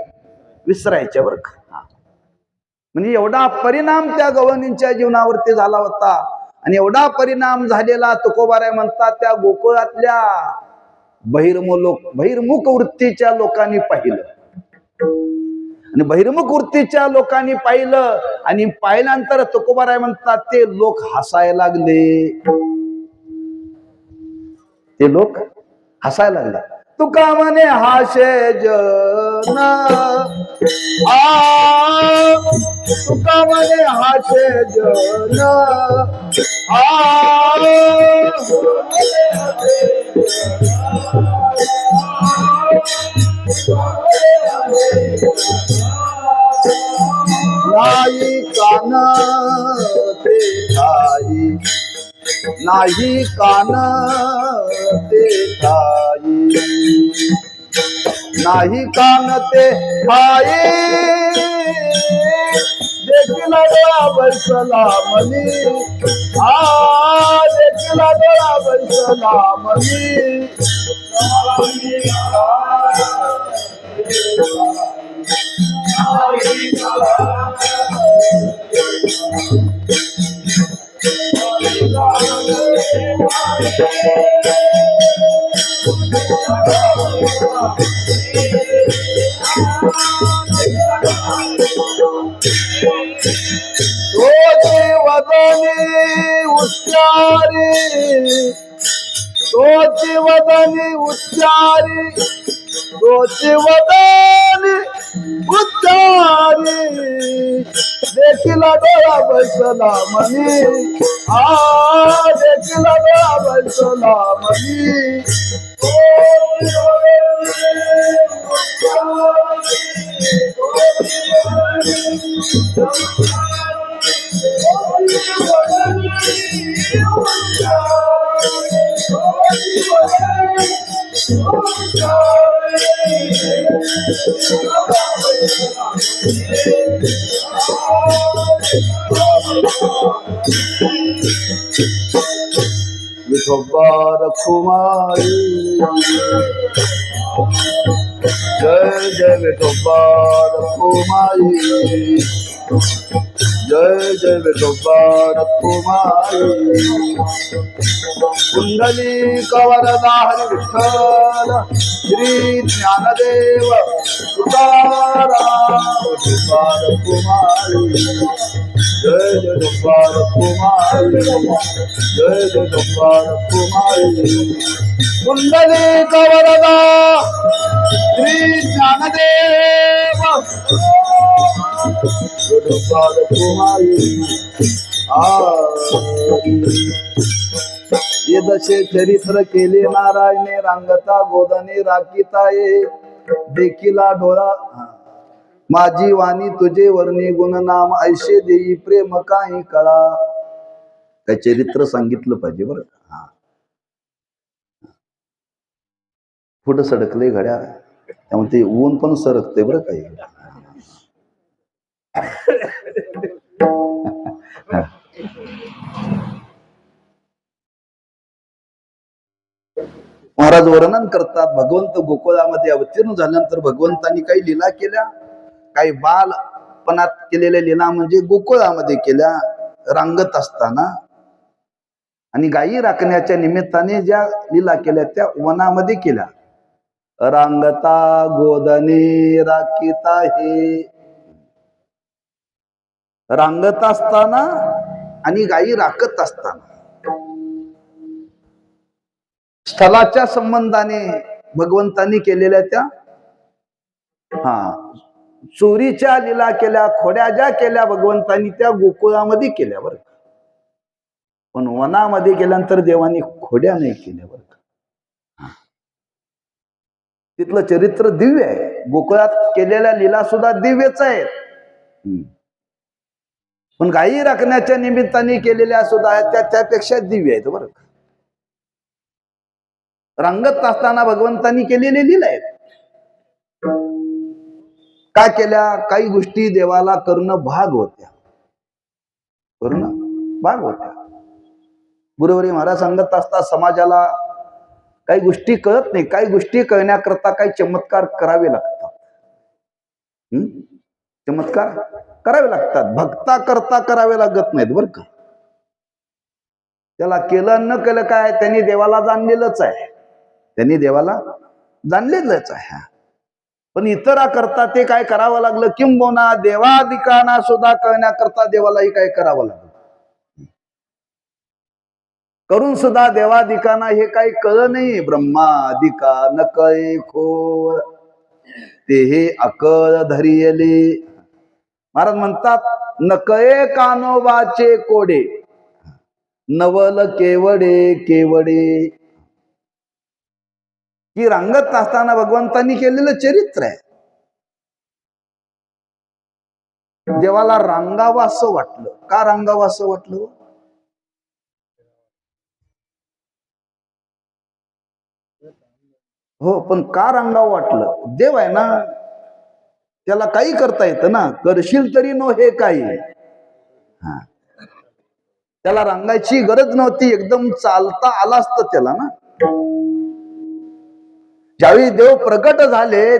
विसरायच्या बरं का. म्हणजे एवढा परिणाम त्या गवळणींच्या जीवनावरती झाला होता. आणि एवढा परिणाम झालेला तुकोबाराय म्हणतात त्या गोकुळातल्या बहिर्मुख वृत्तीच्या लोकांनी पाहिलं. आणि बहिर्मुख वृत्तीच्या लोकांनी पाहिलं आणि पाहिल्यानंतर तुकोबाराय म्हणतात ते लोक हसायला लागले. ते लोक हसायला लागले. तुका म्हणे हाशे जन तुका म्हणे हाचे जन नाही कान ते ठाई नाही कान ते ठाई नाही कान ते ठाई देखील डोळा बसला मनी देखील डोळा बसला मनी तोची वदनी उच्चारी तोची वदनी उच्चारी तोची वदनी उच्चारी देखील डोळा बसला मनी देखील डोळा बसला मनी विठोबा रखुमाई जय जय विठोबा रखुमाई जय जय विठोबा रखुमाई कुंडली कवरदा हरी विठ्ठल श्री ज्ञानदेव तुकाराम विठोबा रखुमाई जय जय विठोबा रखुमाई जय जय विठोबा रखुमाई कुंडली कवरदा श्री ज्ञानदेव विठोबा रखुमाई ये दशे चरित्र केले नारायणे रांगता गोदने राखीता ये देखिला डोळा माझी वाणी तुझे वर्णी गुणनाम ऐशे देई प्रेम काही कळा काय चरित्र सांगितलं पाहिजे बरं हा पुढं सडकले घड्या त्यामुळे ते ऊन पण सरकते बरं काही महाराज वर्णन करतात भगवंत गोकुळामध्ये अवतीर्ण झाल्यानंतर भगवंतांनी काही लीला केल्या काही बालपणात केलेल्या लीला म्हणजे गोकुळामध्ये केल्या रांगत असताना आणि गायी राखण्याच्या निमित्ताने ज्या लीला केल्या त्या वनामध्ये केल्या रांगता गोदने राखीता हे रांगत असताना आणि गायी राखत असताना स्थलाच्या संबंधाने भगवंतांनी केलेल्या त्या चोरीच्या लीला केल्या खोड्या ज्या केल्या भगवंतांनी त्या गोकुळामध्ये केल्या बरं पण वनामध्ये गेल्यानंतर देवानी खोड्या नाही केल्या बरं तिथलं चरित्र दिव्य आहे गोकुळात केलेल्या लीला सुद्धा दिव्यच आहेत पण गायी राखण्याच्या निमित्ताने केलेल्या सुद्धा आहेत त्यापेक्षा दिव्य आहेत बरं रांगत असताना भगवंतांनी केलेले लीला आहेत काय केल्या काही गोष्टी देवाला करणं भाग होत्या गुरुवारी महाराज सांगत असतात समाजाला काही गोष्टी कळत नाही काही गोष्टी कळण्याकरता काही चमत्कार करावे लागतात चमत्कार करावे लागतात भक्ता करता करावे लागत नाहीत बरं का त्याला केलं न केलं काय त्यांनी देवाला जाणलेलंच आहे त्यांनी देवाला जाणलेलंच आहे पण इतरा करता ते काय करावं लागलं किंबहुना देवादिकांना सुद्धा कळण्याकरता देवालाही काय करावं लागलं करून सुद्धा देवादिकांना हे काही कळ नाही ब्रह्मादिका न कळे खोळ ते हे अकळ धरियले महाराज म्हणतात नकये कानोबाचे कोडे, नवल केवडे केवडे. ही रांगत असताना भगवंतांनी केलेलं चरित्र आहे. देवाला रांगावं असं वाटलं. का रांगावं असं वाटलं? हो, पण का रांगावं वाटलं? देव आहे ना, त्याला काही करता येतं ना. करशील तरी नो हे काही. हा, त्याला रांगायची गरज नव्हती, एकदम चालता आला असतं त्याला ना. ज्यावेळी देव प्रगट झाले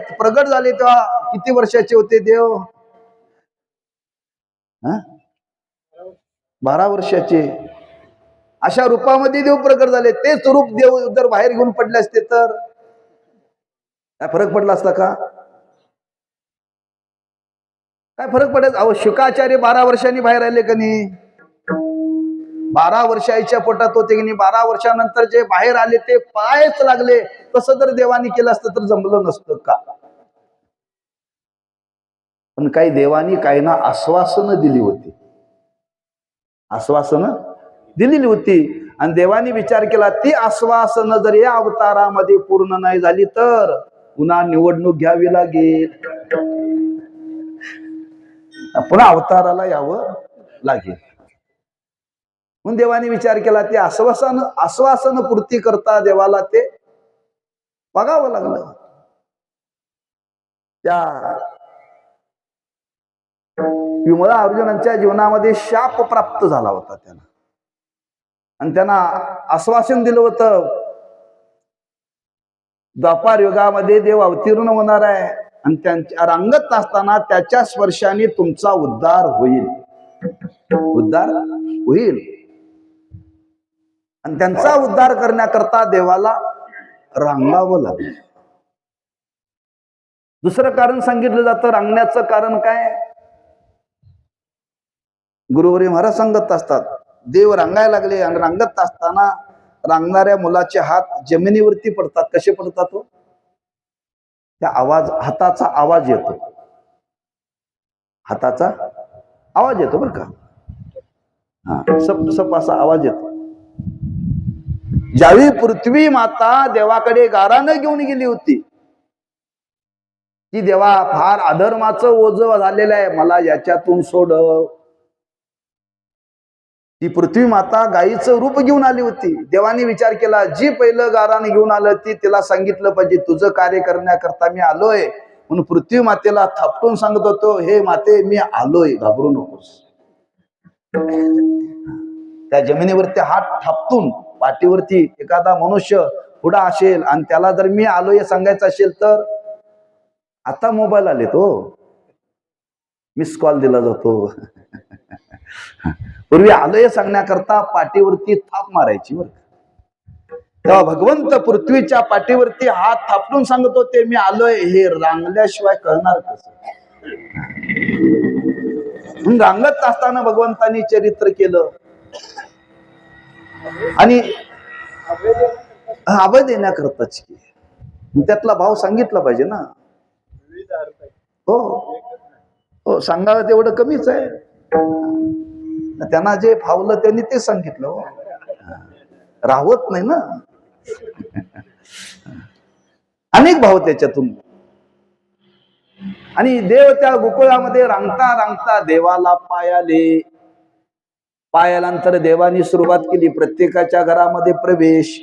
तेव्हा किती वर्षाचे होते देव? 12 वर्षाचे. अशा रूपामध्ये देव प्रगट झाले. तेच रूप देव जर बाहेर घेऊन पडले असते तर काय फरक पडला असता का? काय फरक पडेल? अहो, शुकाचार्य 12 वर्षांनी बाहेर आले का नाही? 12 वर्षाच्या पोटात होते की नाही? 12 वर्षानंतर जे बाहेर आले ते पायच लागले. तसं जर देवानी केलं असतं तर जमलं नसतं का? पण काही देवानी काही ना आश्वासनं दिली होती. आश्वासनं दिलेली होती आणि देवानी विचार केला, ती आश्वासनं जर या अवतारामध्ये पूर्ण नाही झाली तर पुन्हा निवडणूक घ्यावी लागेल, पुन्हा अवताराला यावं लागेल. म्हणून देवाने विचार केला, ते आश्वासन पूर्ती करता देवाला ते बघावं लागलं. त्या विमला अर्जुनांच्या जीवनामध्ये शाप प्राप्त झाला होता त्यांना, आणि त्यांना आश्वासन दिलं होतं, द्वापार युगामध्ये देव अवतीर्ण होणार आहे आणि त्यांच्या रांगत असताना त्याच्या स्पर्शाने तुमचा उद्धार होईल, उद्धार होईल. आणि त्यांचा उद्धार करण्याकरता देवाला रांगावं लागलं. दुसरं कारण सांगितलं जातं रांगण्याचं कारण काय? गुरुवरी महाराज सांगत असतात, देव रांगायला लागले आणि रांगत असताना रांगणाऱ्या मुलाचे हात जमिनीवरती पडतात. कसे पडतात? तो त्या हाताचा आवाज येतो, हाताचा आवाज येतो बरं का. हा, सप सप असा आवाज येतो. ज्यावेळी पृथ्वी माता देवाकडे गारानं घेऊन गेली होती, की देवा फार अधर्माचं ओझं झालेलं आहे, मला याच्यातून सोडव. ती पृथ्वी माता गायीचं रूप घेऊन आली होती. देवाने विचार केला, जी पहिलं गारानं घेऊन आलं ती तिला सांगितलं पाहिजे, तुझं कार्य करण्याकरता मी आलोय. म्हणून पृथ्वी मातेला थापटून सांगत होतो, हे माते मी आलोय, घाबरू नकोस. त्या जमिनीवरती हात थापटून पाठीवरती एखादा मनुष्य पुढा असेल आणि त्याला जर मी आलोय सांगायचं असेल तर, आता मोबाईल आले तो मिस कॉल दिला जातो. पूर्वी आलोय सांगण्याकरता पाठीवरती थाप मारायची बरं. तेव्हा भगवंत पृथ्वीच्या पाठीवरती हात थापटून सांगत होते, मी आलोय. हे रांगल्याशिवाय कळणार कसं? रांगत असताना भगवंतानी चरित्र केलं आणि अभय देण्याकरताच त्यातला भाव सांगितला पाहिजे ना. हो हो, सांगावं तेवढं कमीच आहे. त्यांना जे फावलं त्यांनी ते सांगितलं. हो, राहत नाही ना. अनेक भाव त्याच्यातून. आणि देव त्या गोकुळामध्ये रांगता रांगता देवाला पायाले. पायालांतर देवानी सुरुवात केली प्रत्येकाच्या घरामध्ये प्रवेश.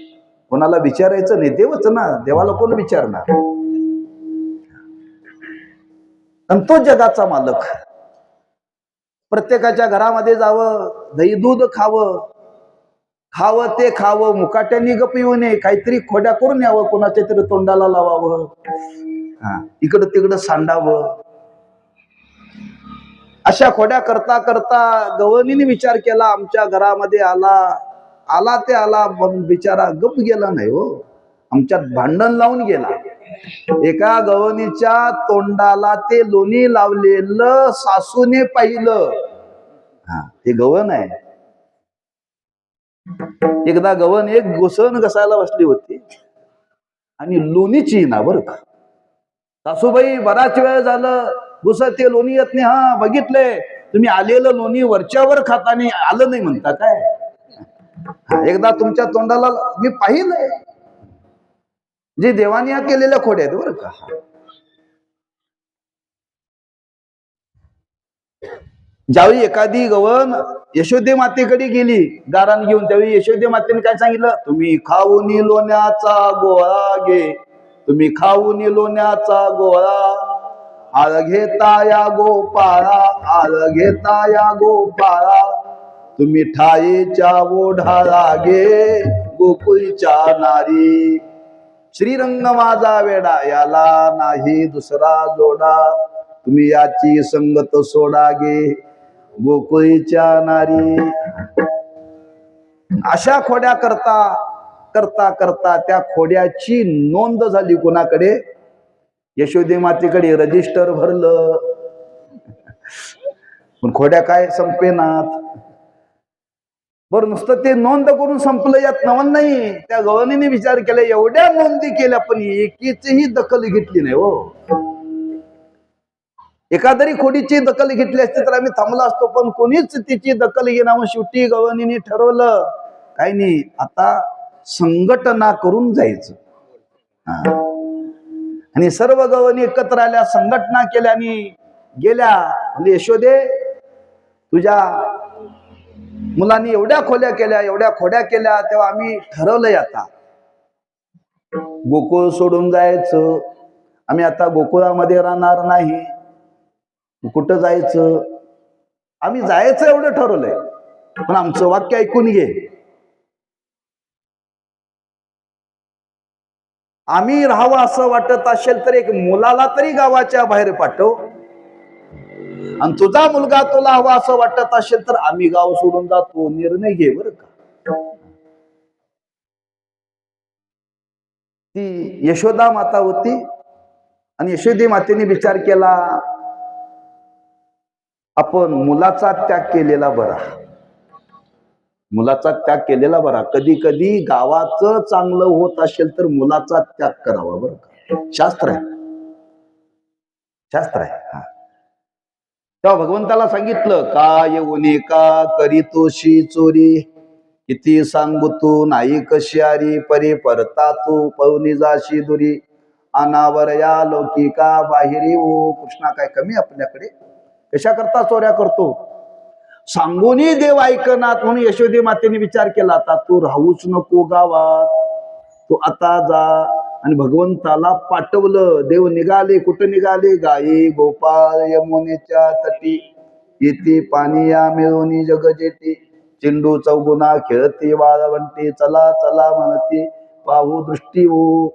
कोणाला विचारायचं नाही, देवच ना, देवाला कोण विचारणार? आणि तो जगाचा मालक. प्रत्येकाच्या घरामध्ये जावं, दही दूध खावं, खावं ते खावं, मुकाट्यानी गप येऊ नये, काहीतरी खोड्या करून यावं, कोणाच्या तरी तोंडाला लावावं, इकडं तिकडं सांडावं. अशा खोड्या करता करता गवळणीने विचार केला, आमच्या घरामध्ये आला ते आला, बिचारा गप गेला नाही. हो, आमच्यात भांडण लावून गेला. एका गवळणीच्या तोंडाला ते लोणी लावलेलं सासूने पाहिलं. ते गवळण आहे. एकदा गवळण एक घुसण घसायला बसली होती आणि लोणीची ना बरं का. सासूबाई बराच वेळ झालं घुसत ते लोणी येत नाही. हा, बघितले तुम्ही आलेलं लोणी वरच्यावर खाताना आलं नाही म्हणता काय? एकदा तुमच्या तोंडाला मी पाहिलंय जे देवाने या केलेल्या खोड्या आहेत बरं का. ज्यावेळी एखादी गवण यशोदे मातेकडे गेली गारान घेऊन, त्यावेळी यशोदे मातेने काय सांगितलं? तुम्ही खाऊन लोण्याचा गोळा घे, तुम्ही खाऊन लोण्याचा गोळा, आळ घेता या गोपाळा, आळ घेता या गोपाळा, तुम्ही ठाईच्या ओढाळा घे गोकुळच्या नारी. श्रीरंग माझा वेडा याला नाही दुसरा जोडा, तुम्ही याची संगत सोडा गे गोकुळीच्या नारी. अशा खोड्या करता करता करता त्या खोड्याची नोंद झाली कोणाकडे? यशोदे मातेकडे रजिस्टर भरलं. पण खोड्या काय संपेनात. बरं नुसतं ते नोंद करून संपलं यात नवल नाही. त्या गवळणीने विचार केला, एवढ्या नोंदी केल्या पण एकीचीही दखल घेतली नाही हो. एखादरी खोडीची दखल घेतली असती तर आम्ही थांबलो असतो, पण कोणीच तिची दखल घेणार. मग शेवटी गवळणीने ठरवलं काही नाही, आता संघटना करून जायचं. आणि सर्व गवळणी एकत्र आल्या, संघटना केल्या आणि गेल्या. म्हणजे यशोदे तुझ्या मुलांनी एवढ्या खोड्या केल्या, तेव्हा आम्ही ठरवलंय आता गोकुळ सोडून जायचं. आम्ही आता गोकुळामध्ये राहणार नाही. कुठं जायचं? आम्ही जायचं एवढं ठरवलंय, पण आमचं वाक्य ऐकून घे. आम्ही राहावं असं वाटत असेल तर एक मुलाला तरी गावाच्या बाहेर पाठव, आणि तुझा मुलगा तुला हवा असं वाटत असेल तर आम्ही गाव सोडून जातो. निर्णय घे बरं का. ती यशोदा माता होती आणि यशोदे मातेने विचार केला, आपण मुलाचा त्याग केलेला बरा, मुलाचा त्याग केलेला बरा. कधी कधी गावाचं चांगलं होत असेल तर मुलाचा त्याग करावा बरं का. शास्त्र आहे, शास्त्र आहे. हा, तेव्हा भगवंताला सांगितलं, का येऊने का करीतोशी चोरी, किती सांगू तू नाही कशारी, परे परता तू पवनी जाशी दुरी, अनावर या लौकिका बाहेरी. ओ कृष्णा काय कमी आपल्याकडे? कशा करता चोऱ्या करतो? सांगूनही देव ऐकनात. म्हणून यशोदे मातेने विचार केला, आता तू राहूच नको गावात, तू आता जा. आणि भगवंताला पाठवलं. देव निघाले. कुठं निघाले? गाई गोपाळ यमुनेच्या तटी, येते पाणी या मिळवणी जगजेटी, चिंडू चौगुना खेळती वाळवंटी, चला चला म्हणती पाहू दृष्टी हो.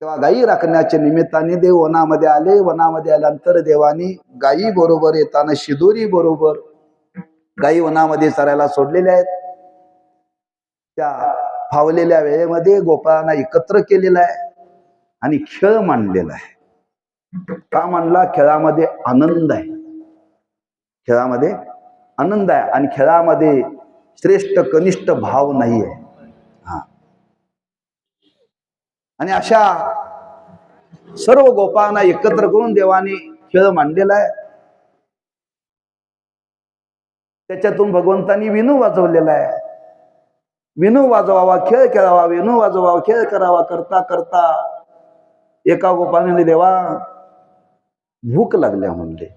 तेव्हा गायी राखण्याच्या निमित्ताने देव वनामध्ये आले. वनामध्ये आल्यानंतर देवानी गायी बरोबर येताना शिदोरी बरोबर गायी वनामध्ये चरायला सोडलेल्या आहेत. त्या फावलेल्या वेळेमध्ये गोपाळांना एकत्र केलेला आहे आणि खेळ मांडलेला आहे. का मांडला? खेळामध्ये आनंद आहे, खेळामध्ये आनंद आहे आणि खेळामध्ये श्रेष्ठ कनिष्ठ भाव नाही आहे. हा, आणि अशा सर्व गोपाळांना एकत्र करून देवाने खेळ मांडलेला आहे. त्याच्यातून भगवंतांनी विणू वाजवलेला आहे. विणू वाजवावा खेळ खेळावा, विणू वाजवावा खेळ करावा. करता करता एका गोपाळाने, देवा भूक लागल्या म्हणले,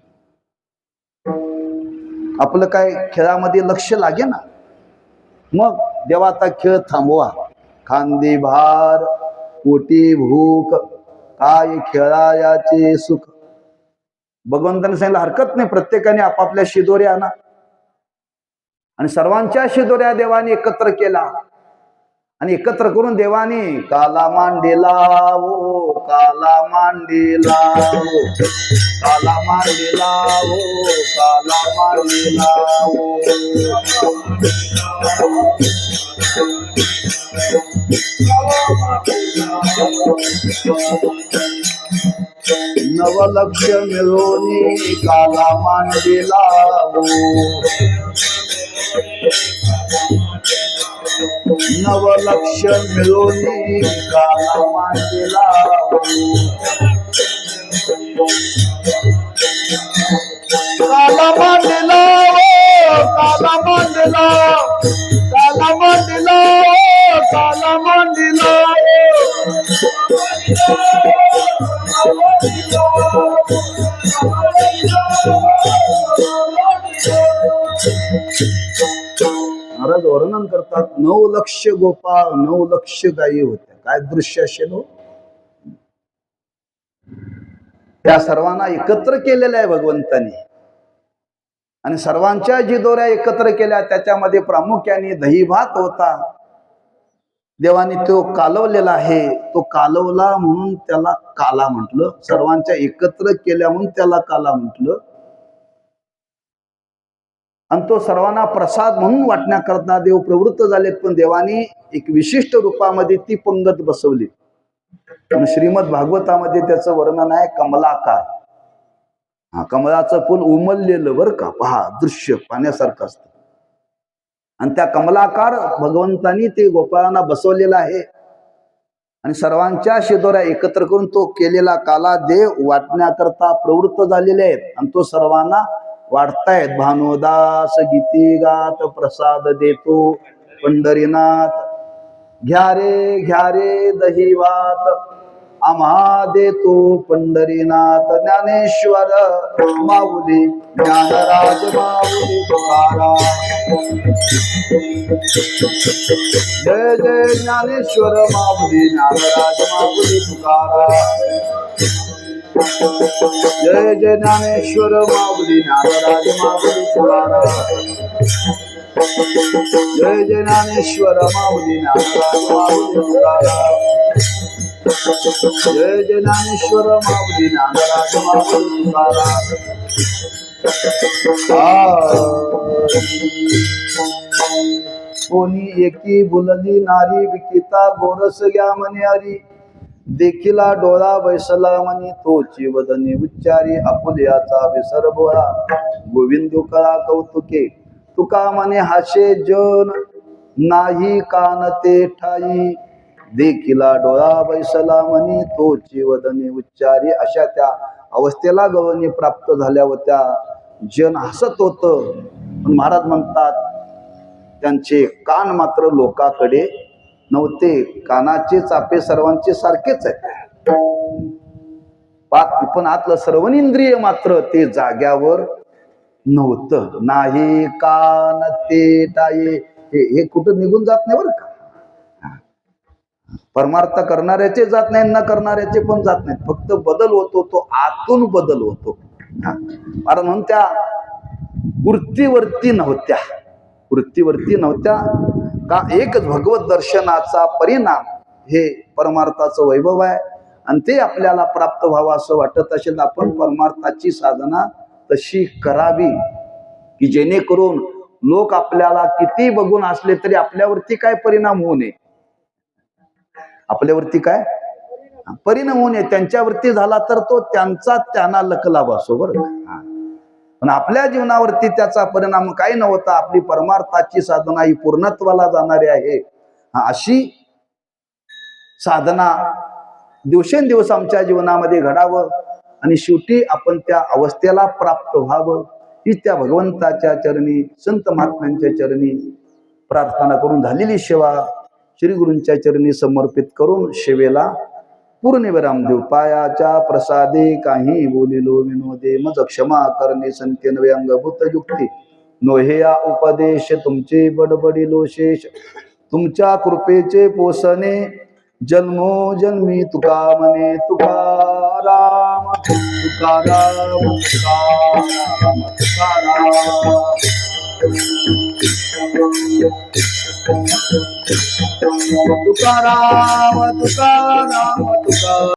आपलं काय खेळामध्ये लक्ष लागे ना. मग देवा आता खेळ थांबवा, खांदी भार पोटी भूक, काय खेळायाचे सुख. भगवंताने सांगितलं हरकत नाही, प्रत्येकाने आपापल्या शिदोऱ्या आणा. आणि सर्वांच्या शिदोऱ्या देवाने एकत्र केला आणि एकत्र करून देवाने काला मांडेला हो, काला मांडेला हो, काला मांडेला हो, काला मांडेला हो. नवलक्ष मिळवणी काला मांडेला हो, नवलक्ष मिळवणी काला मांडेला हो. काला महाराज वर्णन करतात 9 लक्ष गोपाळ 9 लक्ष गायी होत्या. काय दृश्य असेल हो. त्या सर्वांना एकत्र केलेलं आहे भगवंतानी आणि सर्वांच्या जी दोऱ्या एकत्र केल्या त्याच्यामध्ये प्रामुख्याने दही भात होता. देवाने तो कालवलेला आहे. तो कालवला म्हणून त्याला काला म्हटलं. सर्वांच्या एकत्र केल्या म्हणून त्याला काला म्हटलं. आणि तो सर्वांना प्रसाद म्हणून वाटण्याकरता देव प्रवृत्त झालेत. पण देवाने एक विशिष्ट रूपामध्ये ती पंगत बसवली. श्रीमद भागवतामध्ये त्याचं वर्णन आहे कमलाकार. हा कमलाचं फुल उमललेलं बरं का. पहा दृश्य पाण्यासारखं असतं. आणि त्या कमलाकार भगवंतानी ते गोपाळांना बसवलेला आहे. आणि सर्वांच्या शिदोऱ्या एकत्र करून तो केलेला काला देव वाटण्याकरता प्रवृत्त झालेले आहेत. आणि तो सर्वांना वाढतायत. भानुदास गीती गात प्रसाद देतो पंढरीनाथ. घ्या रे दहीवात आम्हा देतो पंढरीनाथ. ज्ञानेश्वर माऊली ज्ञानराज माऊली तुकाराम. जय जय ज्ञानेश्वर माऊली ज्ञानराज माऊली तुकाराम. जय जय ज्ञानेश्वर माऊली ज्ञानराज माऊली तुकाराम. जय जय ज्ञानेश्वर माऊली ज्ञानराज माऊली तुकाराम. जय जय ज्ञानेश्वर माऊली ज्ञानराज माऊली तुकाराम. कोणी एकी बुलली नारी विकिता गोरस घ्या म्हणे हरी. देखिला डोळा बैसला म्हणे तोची वदनी उच्चारी. आपुल्याचा विसर बोळा गोविंदू कळा कौतुके. तुका म्हणे हाशे जन नाही कान ते ठाई. देखिला डोळा बैसला म्हणे तोची वदनी उच्चारी. अशा त्या अवस्थेला गवळणी प्राप्त झाल्या होत्या. जन हसत होत. पण महाराज म्हणतात त्यांचे कान मात्र लोकांकडे नव्हते. कानाचे चापे सर्वांचे सारखेच आहेत. पण आतलं श्रवणेंद्रिय मात्र ते जाग्यावर नव्हतं. नाही कान ते टाये. हे कुठं निघून जात नाही बरं का. परमार्थ करणाऱ्याचे जात नाही न करणाऱ्याचे पण जात नाहीत. फक्त बदल होतो तो आतून बदल होतो. कारण म्हणून त्या वृत्तीवरती नव्हत्या. वृत्तीवरती नव्हत्या का एकच भगवत दर्शनाचा परिणाम हे परमार्थाचं वैभव आहे. आणि ते आपल्याला प्राप्त व्हावं असं वाटत असेल आपण परमार्थाची साधना तशी करावी की जेणेकरून लोक आपल्याला किती बघून असले तरी आपल्यावरती काय परिणाम होऊ नये. आपल्यावरती काय परिणाम होऊ नये. त्यांच्यावरती झाला तर तो त्यांचा त्यांना लकलाभ असो बरं. पण आपल्या जीवनावरती त्याचा परिणाम काही नव्हता. आपली परमार्थाची साधना ही पूर्णत्वाला जाणारी आहे. अशी साधना दिवसेंदिवस आमच्या जीवनामध्ये घडावं आणि शेवटी आपण त्या अवस्थेला प्राप्त व्हावं ही त्या भगवंताच्या चरणी संत महात्म्यांच्या चरणी प्रार्थना करून झालेली सेवा श्री गुरूंच्या चरणी समर्पित करून सेवेला पूर्ण विराम देऊ. पायाच्या प्रसादे काही बोलिलो विनोदे मज क्षमा करणे संख्येन अंगभूत युक्ती नोहेया उपदेश तुमचे बडबडिलो शेष. तुमच्या कृपेचे पोसणे जन्मो जन्मी तुका म्हणे तुकाराम तुकाराम तुकाराम तुकाराम तुकाराम तुकाराम तुकाराम.